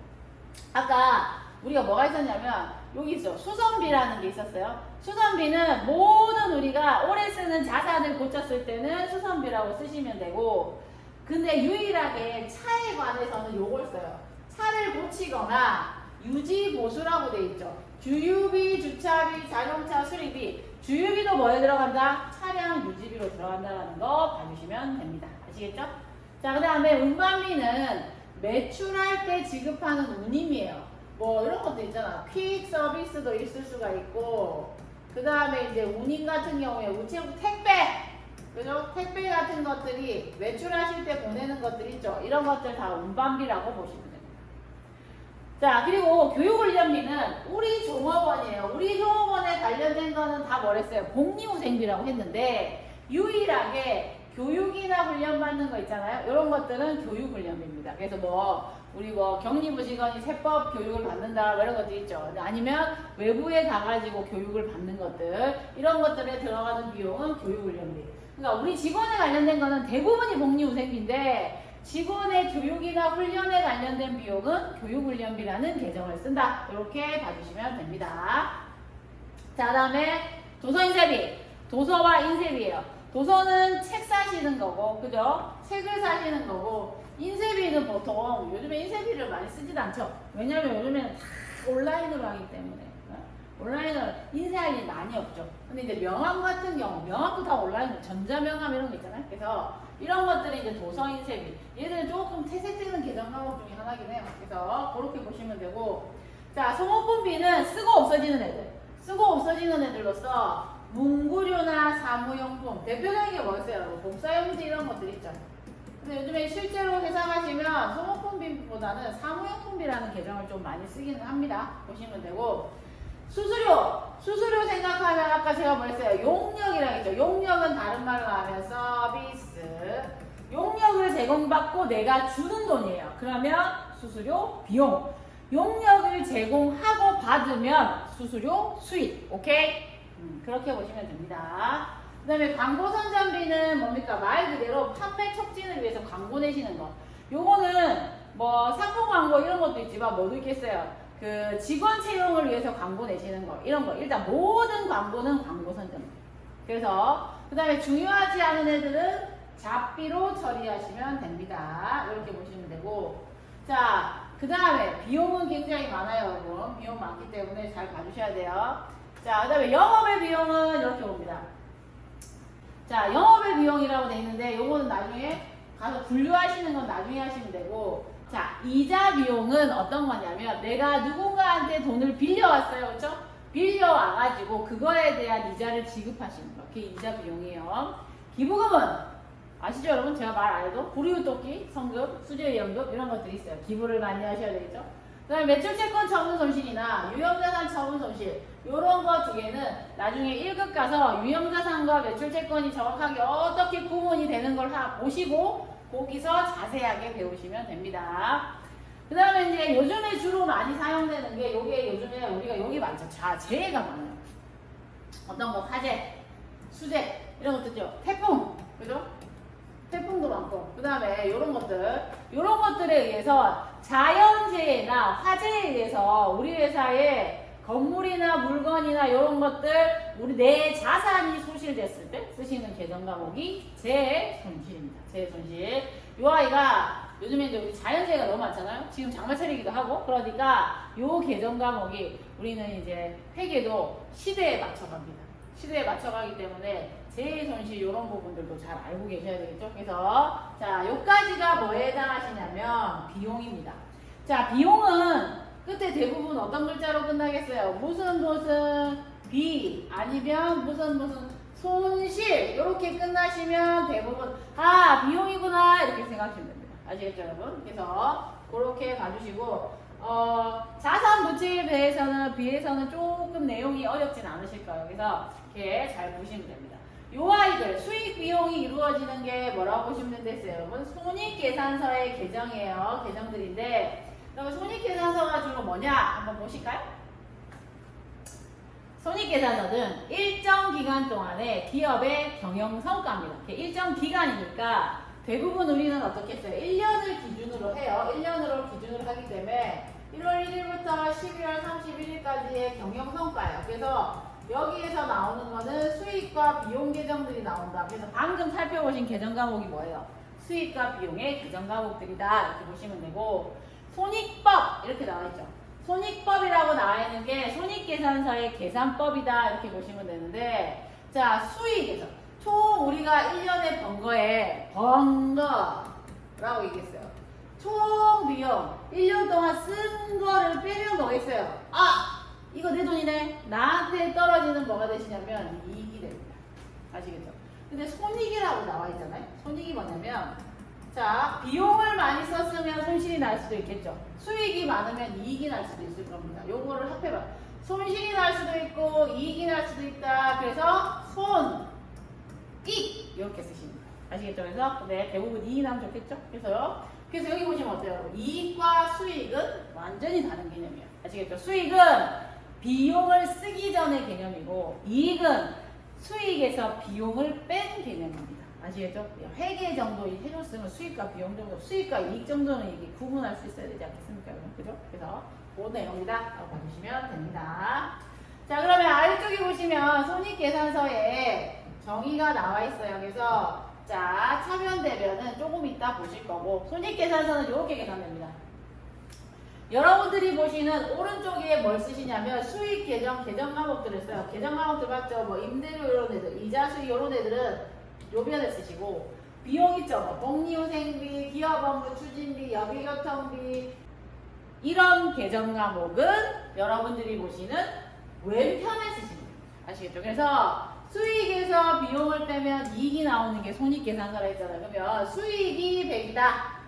[SPEAKER 1] 아까 우리가 뭐가 있었냐면 여기 있어. 수선비라는 게 있었어요. 수선비는 모든 우리가 오래 쓰는 자산을 고쳤을 때는 수선비라고 쓰시면 되고 근데 유일하게 차에 관해서는 요걸 써요. 차를 고치거나 유지 보수라고 돼 있죠. 주유비, 주차비, 자동차 수리비. 주유비도 뭐에 들어간다? 차량 유지비로 들어간다는 거 봐주시면 됩니다. 아시겠죠? 자, 그 다음에 운반비는 매출할 때 지급하는 운임이에요. 뭐 이런 것도 있잖아. 퀵 서비스도 있을 수가 있고 그 다음에 이제 운임 같은 경우에 우체국 택배 그죠? 택배 같은 것들이 외출하실 때 보내는 것들 있죠. 이런 것들 다 운반비라고 보시면 됩니다. 자, 그리고 교육훈련비는 우리 종업원이에요. 우리 종업원에 관련된 거는 다 뭐랬어요? 복리후생비라고 했는데 유일하게 교육이나 훈련 받는 거 있잖아요. 이런 것들은 교육훈련비입니다. 그래서 뭐 우리 뭐 격리부 직원이 세법 교육을 받는다 뭐 이런 것도 있죠. 아니면 외부에 가가지고 교육을 받는 것들 이런 것들에 들어가는 비용은 교육훈련비. 그러니까 우리 직원에 관련된 거는 대부분이 복리후생비인데 직원의 교육이나 훈련에 관련된 비용은 교육훈련비라는 계정을 쓴다. 이렇게 봐주시면 됩니다. 자, 그 다음에 도서인쇄비. 도서와 인쇄비예요. 도서는 책 사시는 거고, 그죠? 책을 사시는 거고, 인쇄비는 보통 요즘에 인쇄비를 많이 쓰지도 않죠. 왜냐면 요즘에는 다 온라인으로 하기 때문에. 온라인으로 인쇄할 일이 많이 없죠. 근데 이제 명함 같은 경우, 명함도 다 온라인으로, 전자명함 이런 거 있잖아요. 그래서 이런 것들이 이제 도서 인쇄비. 얘들은 조금 태세되는 계정 과목 중에 하나긴 해요. 그래서 그렇게 보시면 되고. 자, 소모품비는 쓰고 없어지는 애들. 쓰고 없어지는 애들로서 문구류나 사무용품. 대표적인 게 뭐였어요? 복사용지 이런 것들 있죠. 근데 요즘에 실제로 회사 가시면 소모품비보다는 사무용품비라는 계정을 좀 많이 쓰기는 합니다. 보시면 되고. 수수료 생각하면 아까 제가 뭐랬어요? 용역이라고 했죠. 용역은 다른 말로 하면 서비스. 용역을 제공받고 내가 주는 돈이에요. 그러면 수수료 비용. 용역을 제공하고 받으면 수수료 수익. 오케이? 그렇게 보시면 됩니다. 그 다음에 광고 선전비는 뭡니까? 말 그대로 판매 촉진을 위해서 광고 내시는 거. 요거는 뭐 상품 광고 이런 것도 있지만 뭐도 있겠어요? 그 직원 채용을 위해서 광고 내시는 거 이런 거 일단 모든 광고는 광고 선전. 그래서 그 다음에 중요하지 않은 애들은 잡비로 처리하시면 됩니다. 이렇게 보시면 되고 자, 그 다음에 비용은 굉장히 많아요, 여러분. 비용 많기 때문에 잘 봐주셔야 돼요. 자, 그 다음에 영업의 비용은 이렇게 봅니다. 자, 영업의 비용이라고 돼 있는데 요거는 나중에 가서 분류하시는 건 나중에 하시면 되고 자, 이자 비용은 어떤 거냐면 내가 누군가한테 돈을 빌려왔어요. 그렇죠? 빌려와가지고 그거에 대한 이자를 지급하시는 거. 그게 이자 비용이에요. 기부금은 아시죠 여러분? 제가 말 안 해도 불이웃돕기, 성금, 수재위험금 이런 것들이 있어요. 기부를 많이 하셔야 되겠죠? 그 다음에 매출채권 처분 손실이나 유형자산 처분 손실 요런 거 두 개는 나중에 1급 가서 유형자산과 매출채권이 정확하게 어떻게 구분이 되는 걸 보시고 거기서 자세하게 배우시면 됩니다. 그 다음에 이제 요즘에 주로 많이 사용되는 게 요게 요즘에 우리가 여기 많죠. 재해가 많아요. 어떤 거 화재, 수재 이런 것도 있죠. 태풍, 그죠? 태풍도 많고 그 다음에 요런 것들에 의해서 자연재해나 화재에 의해서 우리 회사에 건물이나 물건이나 이런 것들 우리 내 자산이 소실됐을 때 쓰시는 계정 과목이 재해 손실입니다. 재해 손실. 요 아이가 요즘에 이제 우리 자연재해가 너무 많잖아요. 지금 장마철이기도 하고 그러니까 요 계정 과목이 우리는 이제 회계도 시대에 맞춰갑니다. 시대에 맞춰가기 때문에 재해 손실 이런 부분들도 잘 알고 계셔야 되겠죠. 그래서 자, 요까지가 뭐에 해당하시냐면 비용입니다. 자, 비용은 끝에 대부분 어떤 글자로 끝나겠어요? 무슨 비 아니면 무슨 손실 이렇게 끝나시면 대부분 아 비용이구나 이렇게 생각하시면 됩니다. 아시겠죠 여러분? 그래서 그렇게 봐주시고 자산 부채에 비해서는 조금 내용이 어렵진 않으실 거예요. 그래서 이렇게 잘 보시면 됩니다. 요 아이들 수익 비용이 이루어지는 게 뭐라고 보시면 되세요? 여러분 손익계산서의 계정이에요. 계정들인데 그러면 손익계산서가 주로 뭐냐 한번 보실까요? 손익계산서는 일정 기간 동안의 기업의 경영성과입니다. 일정 기간이니까 대부분 우리는 어떻게 했어요? 1년을 기준으로 해요. 1년으로 기준으로 하기 때문에 1월 1일부터 12월 31일까지의 경영성과예요. 그래서 여기에서 나오는 거는 수익과 비용 계정들이 나온다. 그래서 방금 살펴보신 계정 과목이 뭐예요? 수익과 비용의 계정 과목들이다. 이렇게 보시면 되고 손익법 이렇게 나와 있죠. 손익법이라고 나와 있는 게 손익계산서의 계산법이다 이렇게 보시면 되는데 자 수익에서 총 우리가 1년에 번 거에 번거라고 얘기했어요. 총 비용 1년 동안 쓴 거를 빼면 뭐겠어요? 아! 이거 내 돈이네. 나한테 떨어지는 뭐가 되시냐면 이익이 됩니다. 아시겠죠? 근데 손익이라고 나와 있잖아요. 손익이 뭐냐면 자, 비용을 많이 썼으면 손실이 날 수도 있겠죠. 수익이 많으면 이익이 날 수도 있을 겁니다. 요거를 합해봐. 손실이 날 수도 있고 이익이 날 수도 있다. 그래서 손익 이렇게 쓰십니다. 아시겠죠? 그래서 네, 대부분 이익이 나면 좋겠죠? 그래서 여기 보시면 어때요? 여러분? 이익과 수익은 완전히 다른 개념이에요. 아시겠죠? 수익은 비용을 쓰기 전의 개념이고 이익은 수익에서 비용을 뺀 개념입니다. 아시겠죠? 회계 정도 해줬으면 수익과 비용 정도, 수익과 이익 정도는 이게 구분할 수 있어야 되지 않겠습니까? 그죠? 그래서 그 내용이다 라고 봐주시면 됩니다. 자, 그러면 아래쪽에 보시면 손익계산서에 정의가 나와 있어요. 그래서 자, 차변 대변은 조금 이따 보실 거고 손익계산서는 이렇게 계산됩니다. 여러분들이 보시는 오른쪽에 뭘 쓰시냐면 수익 계정 과목들을 써요. 계정 과목들 봤죠? 뭐 임대료 이런 애들, 이자 수익 이런 애들은 요변에 쓰시고 비용 있죠? 뭐 복리후생비, 기업 업무 추진비, 여기교통비 이런 계정 과목은 여러분들이 보시는 왼편에 쓰십니다. 아시겠죠? 그래서 수익에서 비용을 빼면 이익이 나오는 게 손익계산서라 했잖아요. 그러면 수익이 100이다.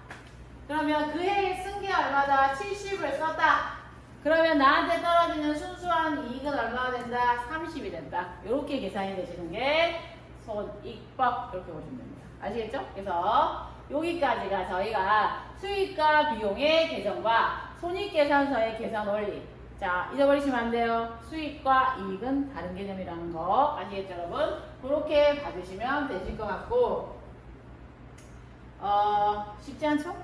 [SPEAKER 1] 그러면 그 해에 쓴 게 얼마다? 70을 썼다. 그러면 나한테 떨어지는 순수한 이익은 얼마가 된다? 30이 된다. 이렇게 계산이 되시는 게 손익법 이렇게 보시면 됩니다. 아시겠죠? 그래서 여기까지가 저희가 수익과 비용의 계정과 손익계산서의 계산 원리. 자, 잊어버리시면 안 돼요. 수익과 이익은 다른 개념이라는 거 아시겠죠, 여러분? 그렇게 봐주시면 되실 것 같고 쉽지 않죠?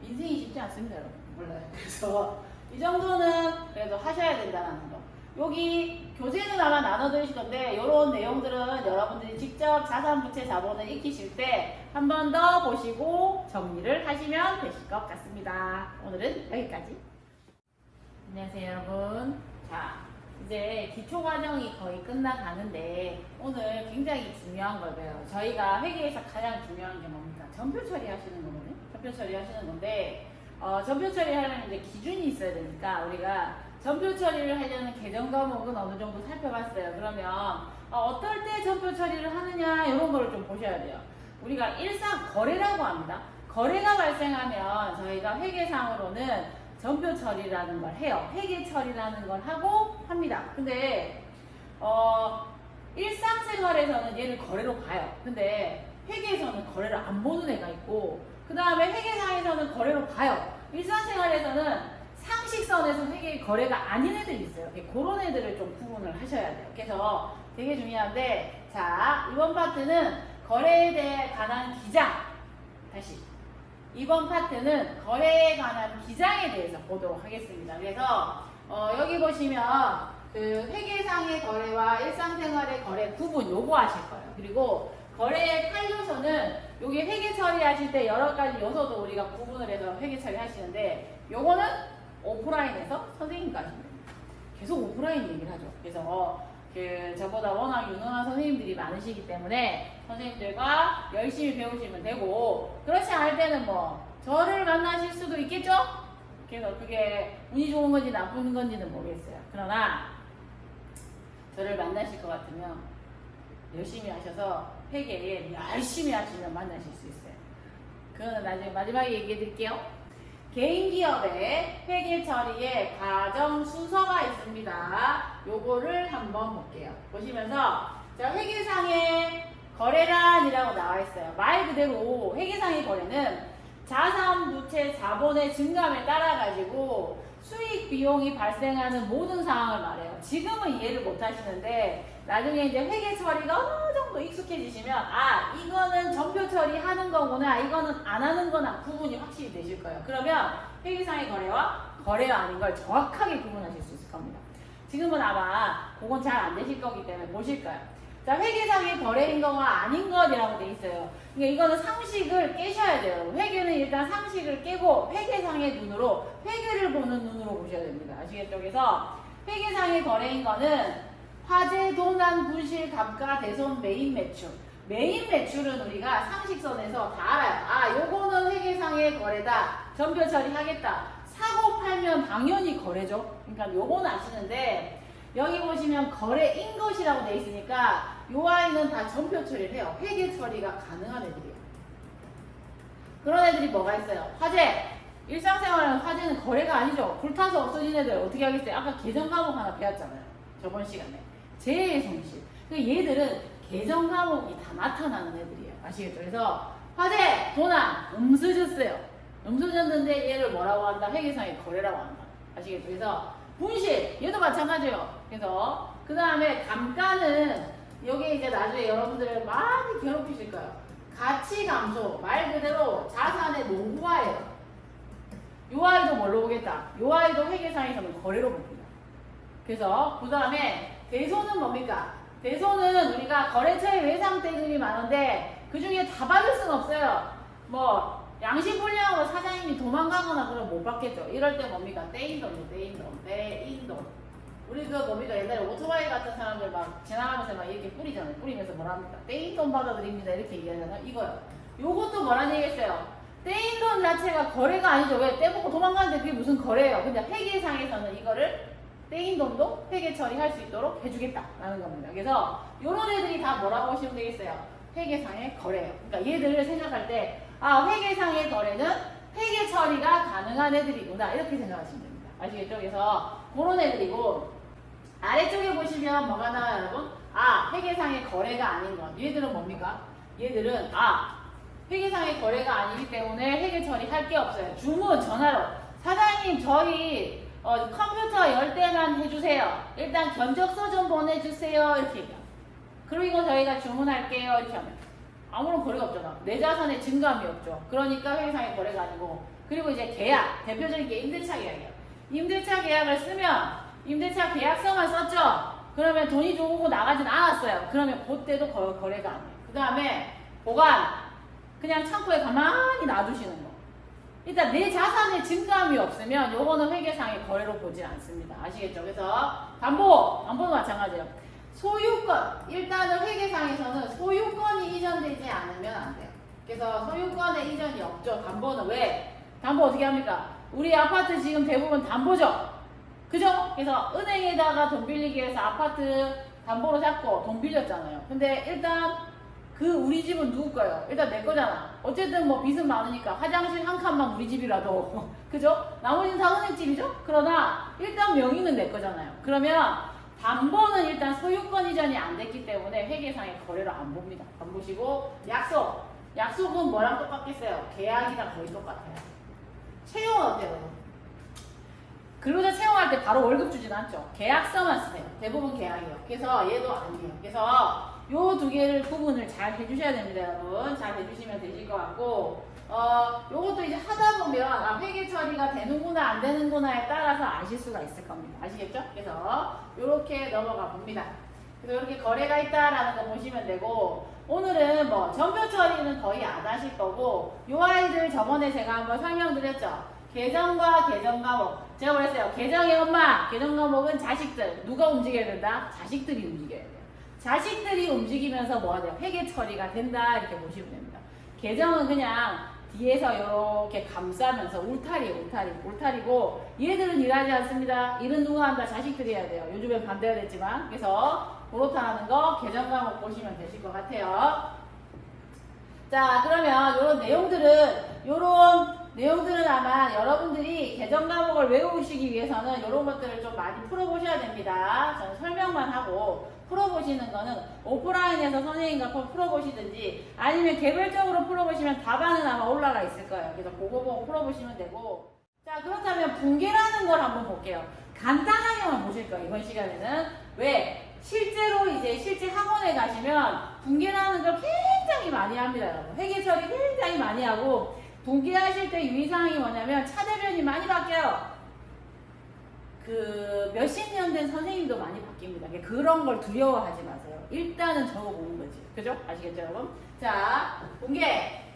[SPEAKER 1] 인생이 쉽지 않습니다, 여러분. 몰라요. 그래서 이 정도는 그래도 하셔야 된다는 거. 여기 교재는 아마 나눠 드릴 건데 이런 내용들은 여러분들이 직접 자산부채 자본을 익히실 때 한 번 더 보시고 정리를 하시면 되실 것 같습니다. 오늘은 여기까지. 안녕하세요, 여러분. 자, 이제 기초과정이 거의 끝나가는데 오늘 굉장히 중요한 걸 배워요. 저희가 회계에서 가장 중요한 게 뭡니까? 전표 처리하시는 거거든요. 전표 처리하시는 건데 전표 처리하려면 이제 기준이 있어야 되니까 우리가 전표 처리를 하려는 계정 과목은 어느 정도 살펴봤어요. 그러면 어떨 때 전표 처리를 하느냐 이런 거를 좀 보셔야 돼요. 우리가 일상 거래라고 합니다. 거래가 발생하면 저희가 회계상으로는 전표 처리라는 걸 해요. 회계 처리라는 걸 하고 합니다. 근데 일상생활에서는 얘를 거래로 봐요. 근데 회계에서는 거래를 안 보는 애가 있고 그 다음에 회계상에서는 거래로 봐요. 일상생활에서는 상식선에서 회계 거래가 아닌 애들이 있어요. 그런 애들을 좀 구분을 하셔야 돼요. 그래서 되게 중요한데 자, 이번 파트는 거래에 대해 관한 기장 다시 이번 파트는 거래에 관한 기장에 대해서 보도록 하겠습니다. 그래서 여기 보시면 그 회계상의 거래와 일상생활의 거래 구분 요거 하실 거예요. 그리고 거래의 8요소는 여기 회계 처리하실 때 여러 가지 요소도 우리가 구분을 해서 회계 처리하시는데 요거는 오프라인에서 선생님과 하시면 됩니다. 계속 오프라인 얘기를 하죠. 그래서 저보다 워낙 유능한 선생님들이 많으시기 때문에 선생님들과 열심히 배우시면 되고, 그렇지 않을 때는 뭐 저를 만나실 수도 있겠죠? 그래서 그게 운이 좋은 건지 나쁜 건지는 모르겠어요. 그러나 저를 만나실 것 같으면 열심히 하셔서 회계에 열심히 하시면 만나실 수 있어요. 그거는 나중에 마지막에 얘기해 드릴게요. 개인 기업의 회계 처리에 과정 순서가 있습니다. 요거를 한번 볼게요. 보시면서 자, 회계상의 거래란이라고 나와 있어요. 말 그대로 회계상의 거래는 자산, 부채, 자본의 증감에 따라 가지고 수익 비용이 발생하는 모든 상황을 말해요. 지금은 이해를 못 하시는데 나중에 이제 회계 처리가 어느 정도 익숙해지시면 이거는 전표 처리하는 거구나, 이거는 안 하는 거나 구분이 확실히 되실 거예요. 그러면 회계상의 거래와 거래가 아닌 걸 정확하게 구분하실 수 있을 겁니다. 지금은 아마 그건 잘 안 되실 거기 때문에 보실 거예요. 자, 회계상의 거래인 거와 아닌 것이라고 돼 있어요. 그러니까 이거는 상식을 깨셔야 돼요. 회계는 일단 상식을 깨고 회계상의 눈으로, 회계를 보는 눈으로 보셔야 됩니다. 아시겠죠? 그래서 회계상의 거래인 거는 화재, 도난, 분실, 감가, 대손, 매입 매출. 매입 매출은 우리가 상식선에서 다 알아요. 요거는 회계상의 거래다. 전표 처리하겠다. 사고 팔면 당연히 거래죠. 그러니까 요건 아시는데 여기 보시면 거래인 것이라고 돼 있으니까 요 아이는 다 전표 처리를 해요. 회계 처리가 가능한 애들이에요. 그런 애들이 뭐가 있어요? 화재. 일상생활은 화재는 거래가 아니죠. 불타서 없어진 애들 어떻게 하겠어요? 아까 계정 과목 하나 배웠잖아요. 저번 시간에. 재해의 손실. 얘들은 계정 과목이 다 나타나는 애들이에요. 아시겠죠? 그래서 화재, 도난, 음수졌어요. 음수졌는데 얘를 뭐라고 한다? 회계상의 거래라고 한다. 아시겠죠? 그래서 분실, 얘도 마찬가지예요. 그래서 그 다음에 감가는 여기 이제 나중에 여러분들을 많이 괴롭히실 거예요. 가치 감소, 말 그대로 자산의 노후화예요. 요 아이도 뭘로 보겠다? 요 아이도 회계상에서는 거래로 봅니다. 그래서 그 다음에 대손은 뭡니까? 대손은 우리가 거래처에 외상대금이 많은데 그 중에 다 받을 수는 없어요. 뭐 양심불량으로 사장님이 도망가거나 그러면 못 받겠죠. 이럴 때 뭡니까? 떼인 돈이요. 떼인 돈. 떼인 돈. 우리 그 뭡니까? 옛날에 오토바이 같은 사람들 막 지나가면서 막 이렇게 뿌리잖아요. 뿌리면서 뭐라 합니까? 떼인 돈 받아드립니다. 이렇게 얘기하잖아요. 이거요. 요것도 뭐라는 얘기겠어요? 떼인 돈 자체가 거래가 아니죠. 왜? 떼먹고 도망가는데 그게 무슨 거래예요. 근데 회계상에서는 이거를 떼인 돈도 회계 처리할 수 있도록 해주겠다라는 겁니다. 그래서 요런 애들이 다 뭐라고 보시면 되겠어요? 회계상의 거래예요. 그러니까 얘들을 생각할 때 회계상의 거래는 회계 처리가 가능한 애들이구나 이렇게 생각하시면 됩니다. 아시겠죠? 그래서 그런 애들이고 아래쪽에 보시면 뭐가 나와요 여러분? 회계상의 거래가 아닌 것. 얘들은 뭡니까? 얘들은 회계상의 거래가 아니기 때문에 회계 처리할 게 없어요. 주문 전화로 사장님 저희 컴퓨터 10대만 해주세요. 일단 견적서 좀 보내주세요. 이렇게 얘기해요. 그리고 저희가 주문할게요. 이렇게 하면 아무런 거래가 없잖아. 내 자산의 증감이 없죠. 그러니까 회계상의 거래가 아니고. 그리고 이제 계약. 대표적인 게 임대차 계약이에요. 임대차 계약을 쓰면 임대차 계약서만 썼죠. 그러면 돈이 들어오고 나가진 않았어요. 그러면 그때도 거래가 아니에요. 그 다음에 보관. 그냥 창고에 가만히 놔두시는 거. 일단 내 자산의 증감이 없으면 요거는 회계상의 거래로 보지 않습니다. 아시겠죠? 그래서 담보는 마찬가지예요. 소유권, 일단은 회계상에서는 소유권이 이전되지 않으면 안 돼요. 그래서 소유권의 이전이 없죠. 담보는 왜? 담보 어떻게 합니까? 우리 아파트 지금 대부분 담보죠? 그죠? 그래서 은행에다가 돈 빌리기 위해서 아파트 담보로 잡고 돈 빌렸잖아요. 근데 일단 우리 집은 누구 거예요? 일단 내 거잖아. 어쨌든 뭐 빚은 많으니까 화장실 한 칸만 우리 집이라도 그죠? 나머지는 다 은행 집이죠? 그러나 일단 명의는 내 거잖아요. 그러면 담보는 일단 소유권 이전이 안 됐기 때문에 회계상의 거래를 안 봅니다. 안 보시고 약속은 뭐랑 똑같겠어요? 계약이랑 거의 똑같아요. 채용은 어때요? 근로자 채용할 때 바로 월급 주진 않죠. 계약서만 쓰세요. 대부분 계약이에요. 그래서 얘도 아니에요. 그래서 요 두 개를 구분을 잘 해주셔야 됩니다, 여러분. 잘 해주시면 되실 것 같고, 요것도 이제 하다 보면 회계 처리가 되는구나 안 되는구나에 따라서 아실 수가 있을 겁니다. 아시겠죠? 그래서 요렇게 넘어가 봅니다. 그래서 이렇게 거래가 있다라는 거 보시면 되고, 오늘은 뭐 전표 처리는 거의 안 하실 거고, 요 아이들 저번에 제가 한번 설명드렸죠. 계정과 계정 과목. 제가 그랬어요. 계정의 엄마, 계정 과목은 자식들. 누가 움직여야 된다? 자식들이 움직여야 돼요. 자식들이 움직이면서 뭐가 돼요? 회계 처리가 된다. 이렇게 보시면 됩니다. 계정은 그냥 뒤에서 이렇게 감싸면서 울타리고 얘들은 일하지 않습니다. 일은 누가 한다? 자식들이 해야 돼요. 요즘엔 반대가 됐지만. 그래서 그렇다는 거 계정 과목 보시면 되실 것 같아요. 자, 그러면 요런 내용들은 아마 여러분들이 계정 과목을 외우시기 위해서는 이런 것들을 좀 많이 풀어보셔야 됩니다. 저는 설명만 하고 풀어보시는 거는 오프라인에서 선생님과 풀어보시든지 아니면 개별적으로 풀어보시면 답안은 아마 올라가 있을 거예요. 그래서 그거 보고 풀어보시면 되고. 자, 그렇다면 분계라는 걸 한번 볼게요. 간단하게만 보실 거예요. 이번 시간에는. 왜? 실제 학원에 가시면 분계라는 걸 굉장히 많이 합니다. 여러분. 회계 처리 굉장히 많이 하고 분계하실 때 유의사항이 뭐냐면 차대변이 많이 바뀌어요. 몇십 년 된 선생님도 많이 바뀝니다. 그런 걸 두려워하지 마세요. 일단은 적어보는 거지. 그죠? 아시겠죠, 여러분? 자,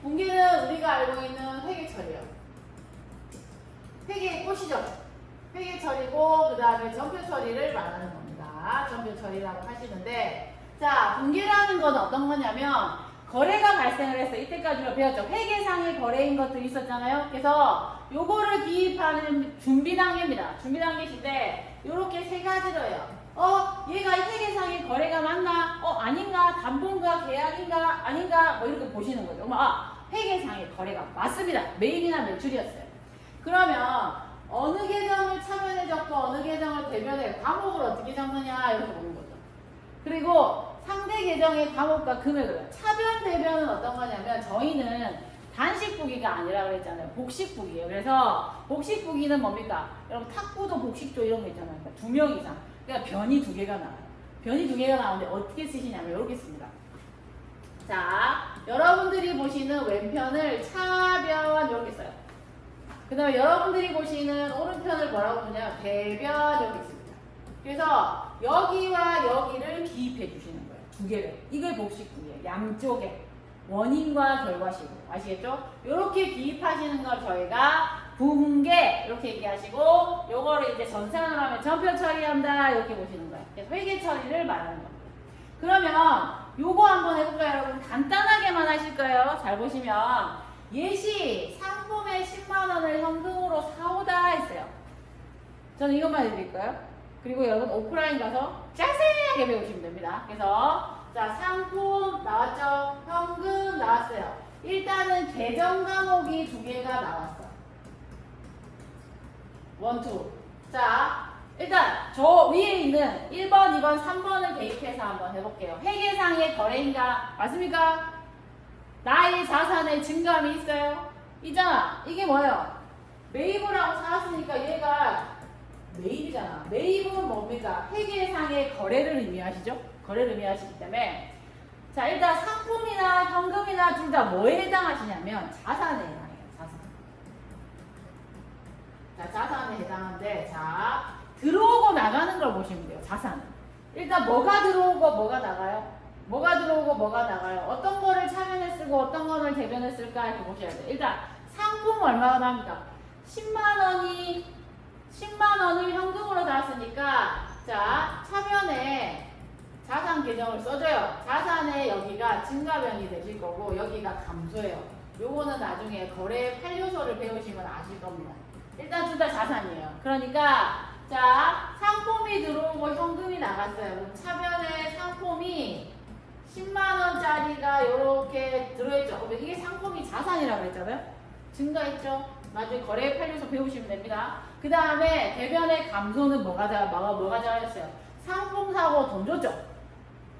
[SPEAKER 1] 분계는 우리가 알고 있는 회계 처리예요. 회계의 꽃이죠. 회계 처리고, 그 다음에 전표 처리를 말하는 겁니다. 전표 처리라고 하시는데, 자, 분계라는 건 어떤 거냐면, 거래가 발생을 했어. 이때까지 우리가 배웠죠. 회계상의 거래인 것들이 있었잖아요. 그래서 요거를 기입하는 준비 단계입니다. 준비 단계인데 요렇게 세 가지로 해요. 얘가 회계상의 거래가 맞나? 아닌가? 담보인가? 계약인가? 아닌가? 뭐 이렇게 보시는 거죠. 회계상의 거래가 맞습니다. 매입이나 매출이었어요. 그러면 어느 계정을 차변에 적고 어느 계정을 대변에 과목을 어떻게 적느냐 이렇게 보는 거죠. 그리고 상대 계정의 과목과 금액을 차변 대변은 어떤 거냐면 저희는 단식부기가 아니라 그랬잖아요. 복식부기예요. 그래서 복식부기는 뭡니까? 여러분 탁구도 복식조 이런 거 있잖아요. 그러니까 2명 이상. 그러니까 변이 2개가 나와요. 변이 2개가 나오는데 어떻게 쓰시냐면 이렇게 씁니다. 자, 여러분들이 보시는 왼편을 차변 이렇게 써요. 그 다음에 여러분들이 보시는 오른편을 뭐라고 부르냐면 대변 이렇게 씁니다. 그래서 여기와 여기를 기입해 주시는 거예요. 2개를. 이걸 복식부기예요. 양쪽에. 원인과 결과식으로. 아시겠죠? 이렇게 기입하시는 걸 저희가 분계 이렇게 얘기하시고 요거를 이제 전산으로 하면 전표 처리한다 이렇게 보시는 거예요. 그래서 회계 처리를 말하는 겁니다. 그러면 요거 한번 해볼까요, 여러분? 간단하게만 하실 거예요. 잘 보시면 예시 상품에 10만 원을 현금으로 사오다 했어요. 저는 이것만 해드릴까요? 그리고 여러분 오프라인 가서 자세하게 배우시면 됩니다. 그래서 자, 상품 나왔죠? 현금 나왔어요. 일단은 계정 과목이 2개가 나왔어. 1, 2. 자, 일단 저 위에 있는 1번, 2번, 3번을 대입해서 한번 해볼게요. 회계상의 거래인가? 맞습니까? 나의 자산의 증감이 있어요? 있잖아. 이게 뭐예요? 매입을 하고 사왔으니까 얘가 매입이잖아. 매입은 뭡니까? 회계상의 거래를 의미하시죠? 거래를 의미하시기 때문에 자, 일단 상품이나 현금이나 둘 다 뭐에 해당하시냐면 자산에 해당해요. 자산. 자, 자산에 해당하는데 자, 들어오고 나가는 걸 보시면 돼요. 자산은. 일단 뭐가 들어오고 뭐가 나가요? 뭐가 들어오고 뭐가 나가요? 어떤 거를 차변에 쓰고 어떤 거를 대변에 쓸까 이렇게 보셔야 돼요. 일단 상품 얼마가 나옵니까? 10만 원을 현금으로 나왔으니까 자, 차변에 자산 계정을 써줘요. 자산에 여기가 증가변이 되실 거고 여기가 감소예요. 요거는 나중에 거래 판료소를 배우시면 아실 겁니다. 일단 둘 다 자산이에요. 그러니까 자, 상품이 들어오고 현금이 나갔어요. 그럼 차변에 상품이 10만 원짜리가 이렇게 들어있죠. 그럼 이게 상품이 자산이라고 그랬잖아요. 증가했죠. 나중에 거래 판료소 배우시면 됩니다. 그 다음에 대변의 감소는 뭐가 잘했어요? 상품 사고 돈 줬죠.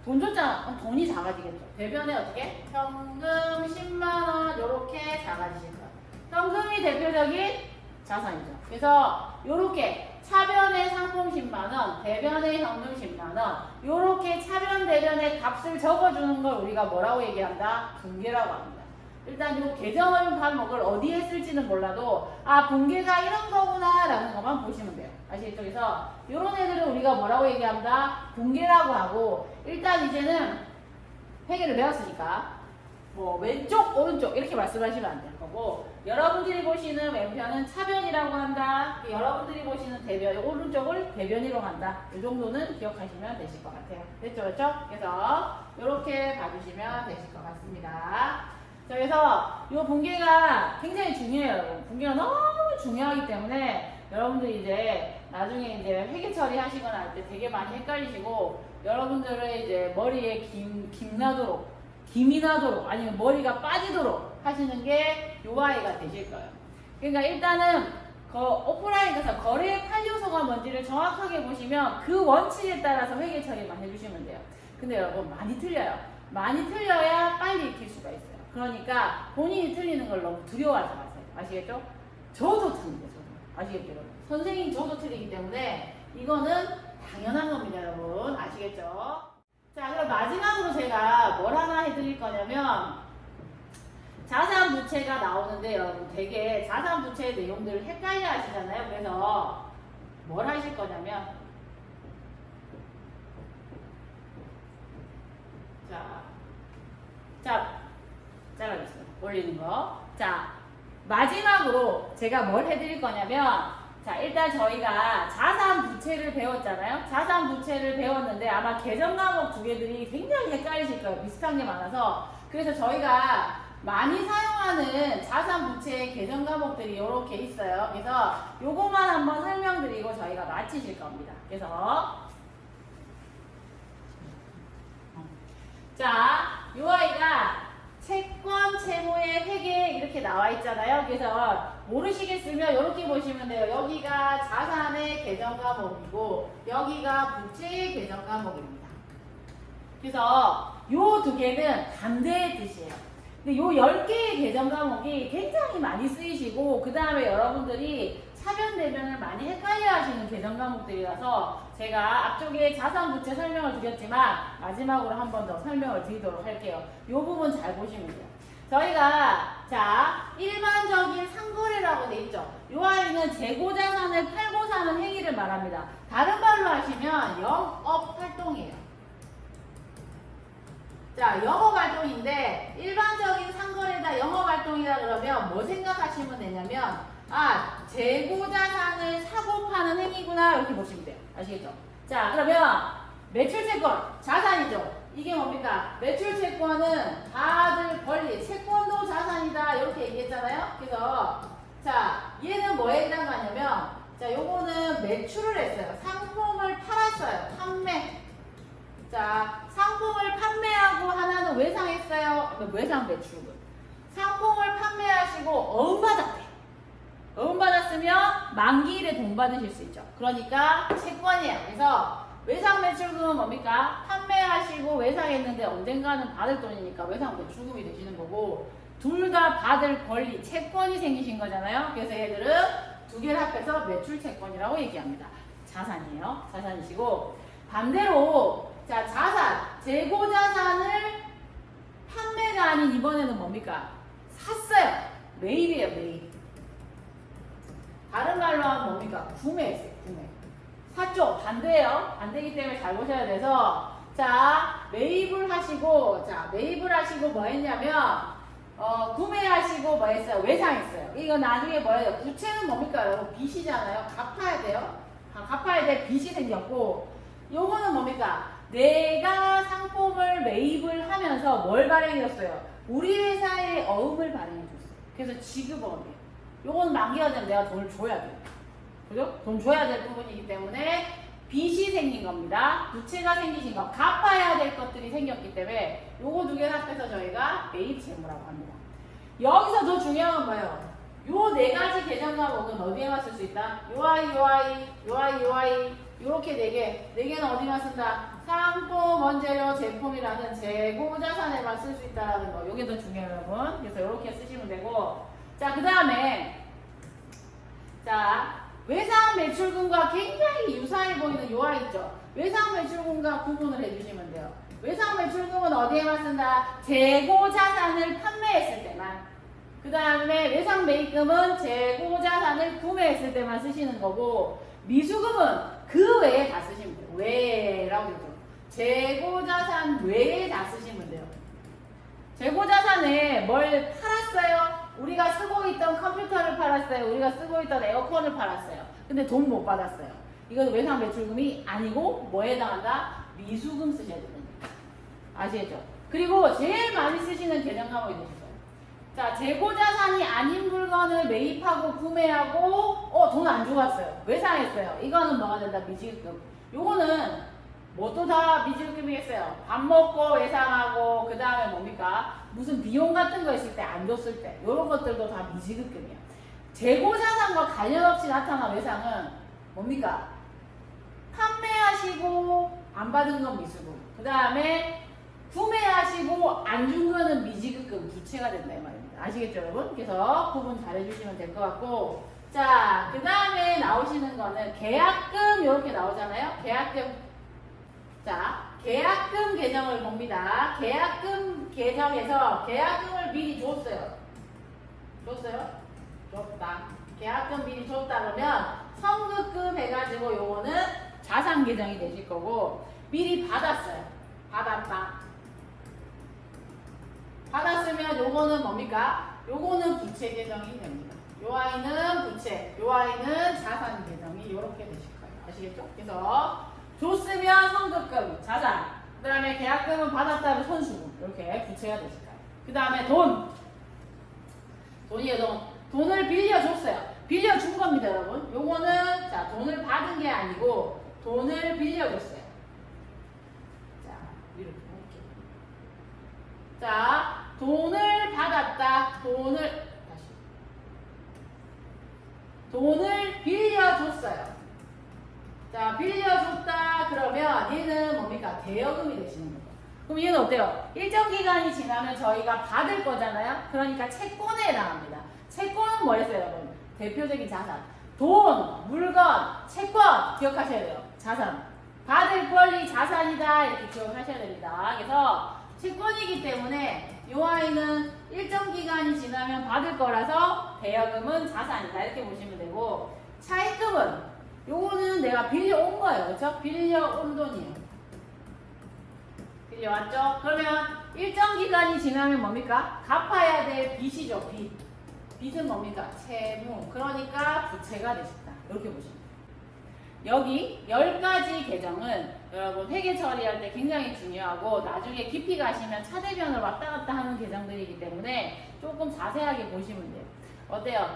[SPEAKER 1] 돈 줬잖아. 그럼 돈이 작아지겠죠. 대변에 어떻게? 현금 10만원 이렇게 작아지실 거예요. 현금이 대표적인 자산이죠. 그래서 이렇게 차변의 상품 10만원, 대변의 현금 10만원 이렇게 차변 대변의 값을 적어주는 걸 우리가 뭐라고 얘기한다? 분계라고 합니다. 일단 이 계정을 과목을 어디에 쓸지는 몰라도 분계가 이런 거구나 라는 것만 보시면 돼요. 아시겠죠? 그래서 이런 애들은 우리가 뭐라고 얘기합니다? 분계라고 하고 일단 이제는 회계를 배웠으니까 뭐 왼쪽 오른쪽 이렇게 말씀하시면 안 될 거고, 여러분들이 보시는 왼편은 차변이라고 한다. 여러분들이 보시는 대변 오른쪽을 대변이라고 한다. 이 정도는 기억하시면 되실 것 같아요. 됐죠, 그렇죠? 그래서 이렇게 봐주시면 되실 것 같습니다. 자, 그래서 이 분계가 굉장히 중요해요, 여러분. 분계가 너무 중요하기 때문에 여러분들이 이제 나중에 이제 회계 처리하시거나 할 때 되게 많이 헷갈리시고, 여러분들의 이제 머리에 김이 나도록 아니면 머리가 빠지도록 하시는 게 요 아이가 되실 거예요. 그러니까 일단은 오프라인에서 거래의 8요소가 뭔지를 정확하게 보시면 그 원칙에 따라서 회계 처리만 해주시면 돼요. 근데 여러분 많이 틀려요. 많이 틀려야 빨리 익힐 수가 있어요. 그러니까 본인이 틀리는 걸 너무 두려워하지 마세요. 아시겠죠? 저도 틀립니다. 저도. 아시겠죠? 여러분? 선생님 저도 틀리기 때문에 이거는 당연한 겁니다. 여러분. 아시겠죠? 자, 그럼 마지막으로 제가 뭘 하나 해드릴 거냐면, 자산 부채가 나오는데 여러분 되게 자산 부채의 내용들을 헷갈려 하시잖아요. 그래서 뭘 하실 거냐면, 자, 잘라주세요. 올리는 거. 자, 마지막으로 제가 뭘 해드릴 거냐면, 자, 일단 저희가 자산 부채를 배웠잖아요. 자산 부채를 배웠는데 아마 계정 과목 두 개들이 굉장히 헷갈리실 거예요. 비슷한 게 많아서. 그래서 저희가 많이 사용하는 자산 부채의 계정 과목들이 이렇게 있어요. 그래서 요거만 한번 설명드리고 저희가 마치실 겁니다. 그래서 자, 요 아이가 채권, 채무의 회계 이렇게 나와 있잖아요. 그래서 모르시겠으면 이렇게 보시면 돼요. 여기가 자산의 계정 과목이고 여기가 부채의 계정 과목입니다. 그래서 요 두 개는 반대의 뜻이에요. 근데 요 10개의 계정 과목이 굉장히 많이 쓰이시고, 그 다음에 여러분들이 차변 대변을 많이 헷갈려 하시는 계정 과목들이라서 제가 앞쪽에 자산 부채 설명을 드렸지만 마지막으로 한 번 더 설명을 드리도록 할게요. 이 부분 잘 보시면 돼요. 저희가 자 일반적인 상거래라고 돼 있죠. 이 아이는 재고자산을 팔고 사는 행위를 말합니다. 다른 말로 하시면 영업활동이에요. 자, 영업활동인데 일반적인 상거래다 영업활동이다 그러면 뭐 생각하시면 되냐면, 아, 재고자산을 사고 파는 행위구나 이렇게 보시면 돼요. 아시겠죠? 자, 그러면 매출채권 자산이죠. 이게 뭡니까? 매출채권은 다들 권리, 채권도 자산이다 이렇게 얘기했잖아요. 그래서 자, 얘는 뭐에 해당하냐면, 자, 요거는 매출을 했어요. 상품을 팔았어요. 판매. 자, 상품을 판매하고 하나는 외상했어요. 외상 매출은. 상품을 판매하시고 어음받았대. 어음받았으면 만기일에 돈 받으실 수 있죠. 그러니까 채권이에요. 그래서 외상 매출금은 뭡니까? 판매하시고 외상했는데 언젠가는 받을 돈이니까 외상 매출금이 되시는 거고, 둘 다 받을 권리, 채권이 생기신 거잖아요. 그래서 얘들은 두 개를 합해서 매출 채권이라고 얘기합니다. 자산이에요. 자산이시고, 반대로 자, 자산, 재고자산을 판매가 아닌 이번에는 뭡니까? 샀어요. 매입이에요, 매입. 다른 말로 하면 뭡니까? 구매했어요, 구매. 샀죠? 반대예요. 반대이기 때문에 잘 보셔야 돼서, 자, 매입을 하시고, 자, 매입을 하시고 뭐 했냐면, 구매하시고 뭐 했어요? 외상했어요. 이거 나중에 뭐예요? 부채는 뭡니까? 여러분, 빚이잖아요. 갚아야 돼요. 갚아야 될 빚이 생겼고, 요거는 뭡니까? 내가 상품을 매입을 하면서 뭘 발행해줬어요? 우리 회사에 어음을 발행해줬어요. 그래서 지급어음이에요. 요건 만기가 되면 내가 돈을 줘야 돼요. 그죠? 돈 줘야 될 부분이기 때문에 빚이 생긴 겁니다. 부채가 생기신 거, 갚아야 될 것들이 생겼기 때문에 요거 두 개를 합해서 저희가 매입 채무라고 합니다. 여기서 더 중요한 건 뭐예요? 요 네 가지 계정 과목은 어디에만 쓸 수 있다? 요 아이, 요 아이, 요 아이, 요 아이, 요렇게 네 개. 네 개는 어디만 쓴다? 상품, 원재료, 제품이라는 재고자산에만 쓸 수 있다라는 거. 요게 더 중요해요, 여러분. 그래서 요렇게 쓰시면 되고. 자, 그 다음에 자, 외상 매출금과 굉장히 유사해 보이는 요 아이 있죠? 외상 매출금과 구분을 해주시면 돼요. 외상 매출금은 어디에만 쓴다? 재고자산을 판매했을 때만. 그 다음에 외상 매입금은 재고자산을 구매했을 때만 쓰시는 거고, 미수금은 그 외에 다 쓰시면 돼요. 외라고 그러죠. 재고자산 외에 다 쓰시면 돼요. 재고자산에 뭘 팔았어요? 우리가 쓰고 있던 컴퓨터를 팔았어요. 우리가 쓰고 있던 에어컨을 팔았어요. 근데 돈 못 받았어요. 이건 외상 매출금이 아니고 뭐에 해당한다? 미수금 쓰셔야 됩니다. 아시겠죠? 그리고 제일 많이 쓰시는 계정 과목이 되실 거예요. 자, 재고자산이 아닌 물건을 매입하고 구매하고 돈 안 주고 왔어요. 외상했어요. 이거는 뭐가 된다? 미지급금. 요거는 뭐또 다 미지급금이겠어요. 밥 먹고 외상하고 그 다음에 뭡니까? 무슨 비용 같은 거 있을 때 안 줬을 때 이런 것들도 다 미지급금이에요. 재고자산과 관련 없이 나타난 외상은 뭡니까? 판매하시고 안 받은 건 미수금. 그 다음에 구매하시고 안 준 거는 미지급금 부채가 된다 이 말입니다. 아시겠죠 여러분? 그래서 구분 잘 해주시면 될 것 같고, 자, 그 다음에 나오시는 거는 계약금 이렇게 나오잖아요. 계약금. 자, 계약금 계정을 봅니다. 계약금 계정에서 계약금을 미리 줬어요. 줬어요? 줬다. 계약금 미리 줬다 그러면 선급금 해가지고 요거는 자산 계정이 되실 거고, 미리 받았어요. 받았다. 받았으면 요거는 뭡니까? 요거는 부채 계정이 됩니다. 요 아이는 부채, 요 아이는 자산 계정이 이렇게 되실 거예요. 아시겠죠? 그래서 줬으면 선급금, 자산, 그 다음에 계약금은 받았다면 손수금, 이렇게 부채가 되실 거예요. 그 다음에 돈이에요. 돈을 빌려줬어요. 빌려준 겁니다, 여러분. 요거는 자, 돈을 받은 게 아니고 돈을 빌려줬어요. 자, 이렇게 볼게요. 자, 돈을 받았다. 돈을 빌려줬어요. 자, 빌려줬다 그러면 얘는 뭡니까? 대여금이 되시는 거죠. 그럼 얘는 어때요? 일정 기간이 지나면 저희가 받을 거잖아요. 그러니까 채권에 해당합니다. 채권은 뭐였어요, 여러분? 대표적인 자산. 돈, 물건, 채권 기억하셔야 돼요. 자산. 받을 권리 자산이다 이렇게 기억하셔야 됩니다. 그래서 채권이기 때문에 이 아이는 일정 기간이 지나면 받을 거라서 대여금은 자산이다 이렇게 보시면 되고, 차입금은 요거는 내가 빌려온 거예요. 그렇죠? 빌려온 돈이에요. 빌려왔죠? 그러면 일정 기간이 지나면 뭡니까? 갚아야 될 빚이죠. 빚. 빚은 뭡니까? 채무. 그러니까 부채가 되신다. 이렇게 보시면 돼요. 여기 10가지 계정은 여러분 회계 처리할 때 굉장히 중요하고 나중에 깊이 가시면 차대변을 왔다 갔다 하는 계정들이기 때문에 조금 자세하게 보시면 돼요. 어때요?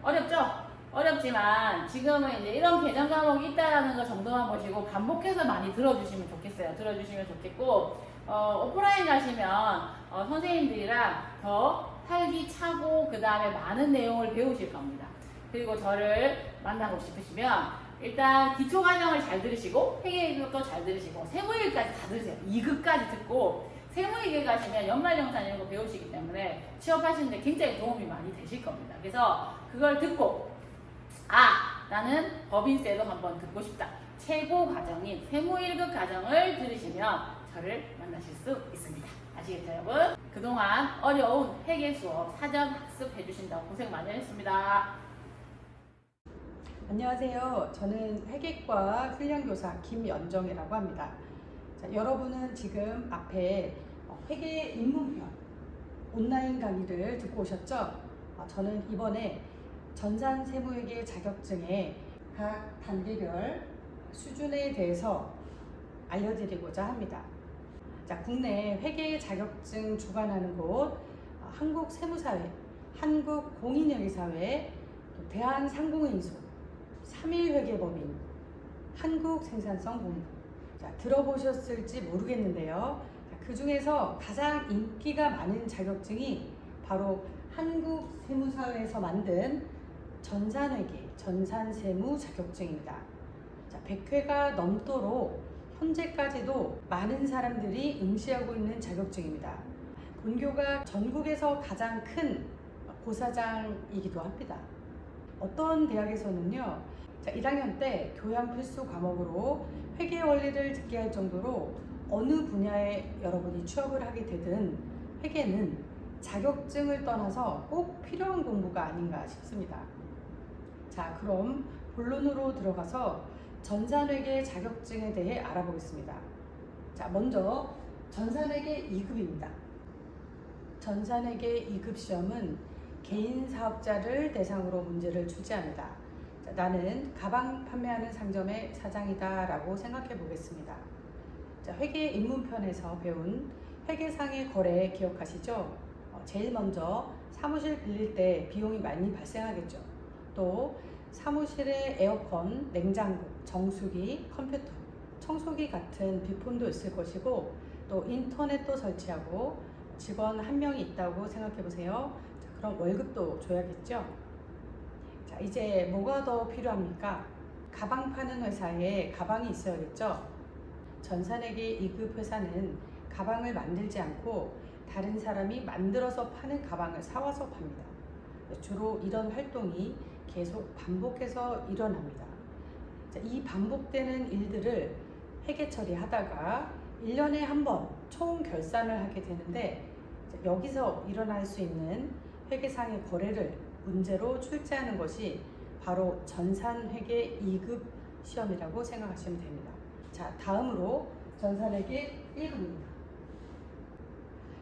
[SPEAKER 1] 어렵죠? 어렵지만 지금은 이제 이런 계정 과목이 있다라는 거 정도만 보시고 반복해서 많이 들어주시면 좋겠어요. 들어주시면 좋겠고, 오프라인 가시면 선생님들이랑 더 활기차고 그 다음에 많은 내용을 배우실 겁니다. 그리고 저를 만나고 싶으시면 일단 기초과정을 잘 들으시고 회계교육도 잘 들으시고 세무일까지 다 들으세요. 2급까지 듣고 세무일에 가시면 연말정산 이런 거 배우시기 때문에 취업하시는데 굉장히 도움이 많이 되실 겁니다. 그래서 그걸 듣고 나는 법인세도 한번 듣고 싶다. 최고 과정인 세무 1급 과정을 들으시면 저를 만나실 수 있습니다. 아시겠죠 여러분? 그동안 어려운 회계 수업 사전 학습해 주신다고 고생 많이 하셨습니다.
[SPEAKER 2] 안녕하세요. 저는 회계과 훈련교사 김연정이라고 합니다. 자, 여러분은 지금 앞에 회계 입문편 온라인 강의를 듣고 오셨죠? 저는 이번에 전산세무회계 자격증의 각 단계별 수준에 대해서 알려드리고자 합니다. 자, 국내 회계 자격증 주관하는 곳 한국세무사회, 한국공인회계사회, 대한상공회의소, 3일회계법인, 한국생산성본부. 자, 들어보셨을지 모르겠는데요. 그 중에서 가장 인기가 많은 자격증이 바로 한국세무사회에서 만든 전산회계, 전산세무 자격증입니다. 자, 100회가 넘도록 현재까지도 많은 사람들이 응시하고 있는 자격증입니다. 본교가 전국에서 가장 큰 고사장이기도 합니다. 어떤 대학에서는요, 자, 1학년 때 교양 필수 과목으로 회계 원리를 듣게 할 정도로 어느 분야에 여러분이 취업을 하게 되든 회계는 자격증을 떠나서 꼭 필요한 공부가 아닌가 싶습니다. 자, 그럼 본론으로 들어가서 전산회계 자격증에 대해 알아보겠습니다. 자, 먼저 전산회계 2급입니다. 전산회계 2급 시험은 개인 사업자를 대상으로 문제를 출제합니다. 자, 나는 가방 판매하는 상점의 사장이다 라고 생각해 보겠습니다. 자, 회계 입문편에서 배운 회계상의 거래 기억하시죠? 제일 먼저 사무실 빌릴 때 비용이 많이 발생하겠죠. 또 사무실에 에어컨, 냉장고, 정수기, 컴퓨터, 청소기 같은 비품도 있을 것이고 또 인터넷도 설치하고 직원 한 명이 있다고 생각해 보세요. 자, 그럼 월급도 줘야겠죠. 자, 이제 뭐가 더 필요합니까? 가방 파는 회사에 가방이 있어야겠죠. 전산회계 2급 회사는 가방을 만들지 않고 다른 사람이 만들어서 파는 가방을 사와서 팝니다. 주로 이런 활동이 계속 반복해서 일어납니다. 자, 이 반복되는 일들을 회계 처리하다가 1년에 한 번 총 결산을 하게 되는데 여기서 일어날 수 있는 회계상의 거래를 문제로 출제하는 것이 바로 전산회계 2급 시험이라고 생각하시면 됩니다. 자, 다음으로 전산회계 1급입니다.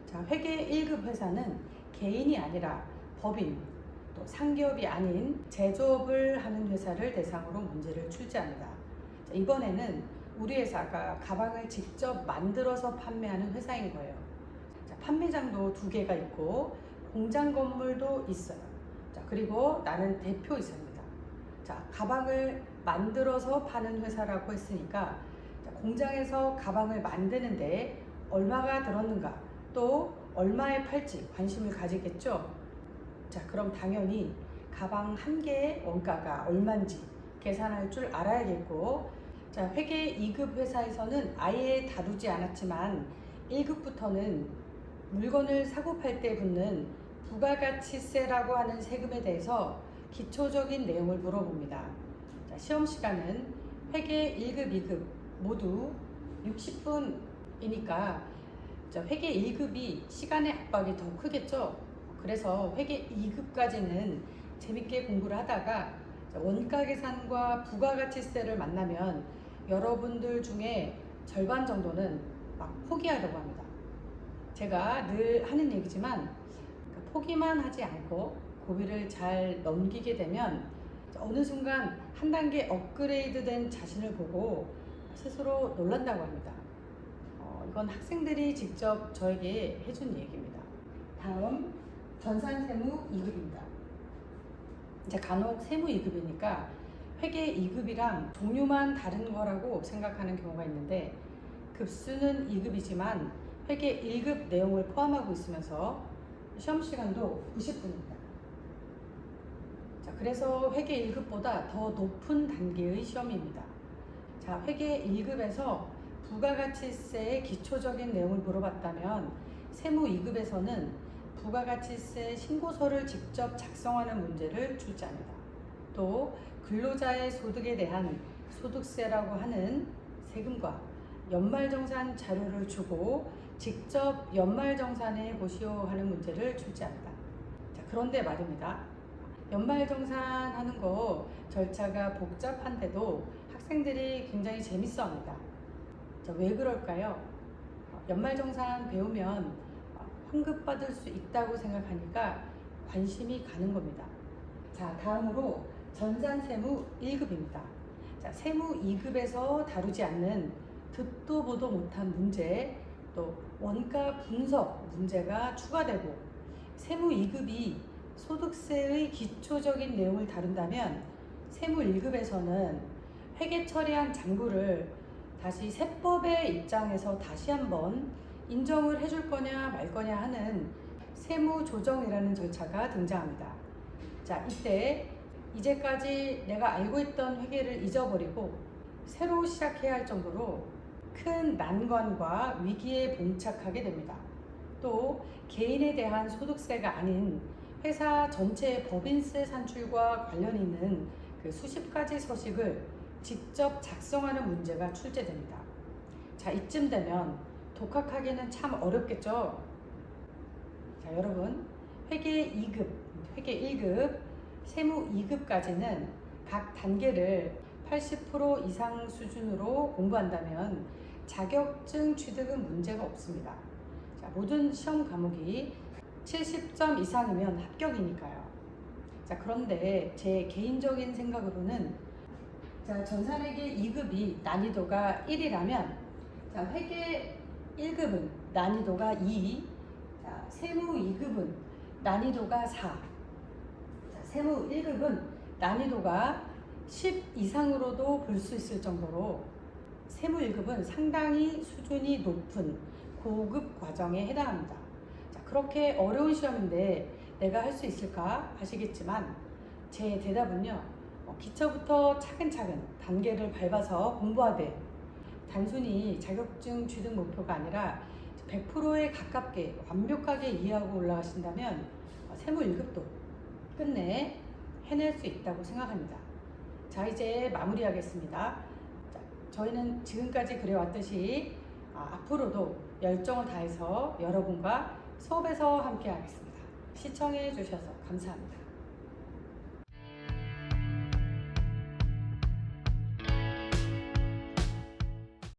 [SPEAKER 2] 자, 회계 1급 회사는 개인이 아니라 법인, 또 상기업이 아닌 제조업을 하는 회사를 대상으로 문제를 출제합니다. 자, 이번에는 우리 회사가 가방을 직접 만들어서 판매하는 회사인 거예요. 자, 판매장도 2개가 있고 공장 건물도 있어요. 자, 그리고 나는 대표이사입니다. 자, 가방을 만들어서 파는 회사라고 했으니까 자, 공장에서 가방을 만드는데 얼마가 들었는가 또 얼마에 팔지 관심을 가지겠죠. 자, 그럼 당연히 가방 한 개의 원가가 얼마인지 계산할 줄 알아야겠고, 자, 회계 2급 회사에서는 아예 다루지 않았지만 1급부터는 물건을 사고 팔 때 붙는 부가가치세라고 하는 세금에 대해서 기초적인 내용을 물어봅니다. 자, 시험 시간은 회계 1급, 2급 모두 60분이니까 회계 1급이 시간의 압박이 더 크겠죠. 그래서 회계 2급까지는 재밌게 공부를 하다가 원가 계산과 부가가치세를 만나면 여러분들 중에 절반 정도는 막 포기하려고 합니다. 제가 늘 하는 얘기지만 포기만 하지 않고 고비를 잘 넘기게 되면 어느 순간 한 단계 업그레이드 된 자신을 보고 스스로 놀란다고 합니다. 이건 학생들이 직접 저에게 해준 얘기입니다. 다음 전산세무 2급입니다. 이제 간혹 세무 2급이니까 회계 2급이랑 종류만 다른 거라고 생각하는 경우가 있는데 급수는 2급이지만 회계 1급 내용을 포함하고 있으면서 시험 시간도 90분입니다. 자, 그래서 회계 1급보다 더 높은 단계의 시험입니다. 자, 회계 1급에서 부가가치세의 기초적인 내용을 물어봤다면 세무 2급에서는 부가가치세 신고서를 직접 작성하는 문제를 출제합니다. 또 근로자의 소득에 대한 소득세라고 하는 세금과 연말정산 자료를 주고 직접 연말정산해 보시오 하는 문제를 출제합니다. 자, 그런데 말입니다. 연말정산하는 거 절차가 복잡한데도 학생들이 굉장히 재밌어 합니다. 자, 왜 그럴까요? 연말정산 배우면 환급 받을 수 있다고 생각하니까 관심이 가는 겁니다. 자, 다음으로 전산세무 1급입니다. 자, 세무 2급에서 다루지 않는 듣도 보도 못한 문제, 또 원가 분석 문제가 추가되고 세무 2급이 소득세의 기초적인 내용을 다룬다면 세무 1급에서는 회계 처리한 장부를 다시 세법의 입장에서 다시 한번 인정을 해줄 거냐 말 거냐 하는 세무조정이라는 절차가 등장합니다. 자, 이때 이제까지 내가 알고 있던 회계를 잊어버리고 새로 시작해야 할 정도로 큰 난관과 위기에 봉착하게 됩니다. 또 개인에 대한 소득세가 아닌 회사 전체의 법인세 산출과 관련 있는 그 수십 가지 서식을 직접 작성하는 문제가 출제됩니다. 자, 이쯤 되면 독학하기는 참 어렵겠죠? 자, 여러분, 회계 2급, 회계 1급, 세무 2급까지는 각 단계를 80% 이상 수준으로 공부한다면 자격증 취득은 문제가 없습니다. 자, 모든 시험 과목이 70점 이상이면 합격이니까요. 자, 그런데 제 개인적인 생각으로는 자, 전산회계 2급이 난이도가 1이라면 자, 회계 1급은 난이도가 2, 자, 세무 2급은 난이도가 4, 자, 세무 1급은 난이도가 10 이상으로도 볼 수 있을 정도로 세무 1급은 상당히 수준이 높은 고급 과정에 해당합니다. 자, 그렇게 어려운 시험인데 내가 할 수 있을까 하시겠지만 제 대답은요, 기초부터 차근차근 단계를 밟아서 공부하되 단순히 자격증 취득 목표가 아니라 100%에 가깝게 완벽하게 이해하고 올라가신다면 세무 1급도 끝내 해낼 수 있다고 생각합니다. 자, 이제 마무리하겠습니다. 자, 저희는 지금까지 그래왔듯이 앞으로도 열정을 다해서 여러분과 수업에서 함께 하겠습니다. 시청해 주셔서 감사합니다.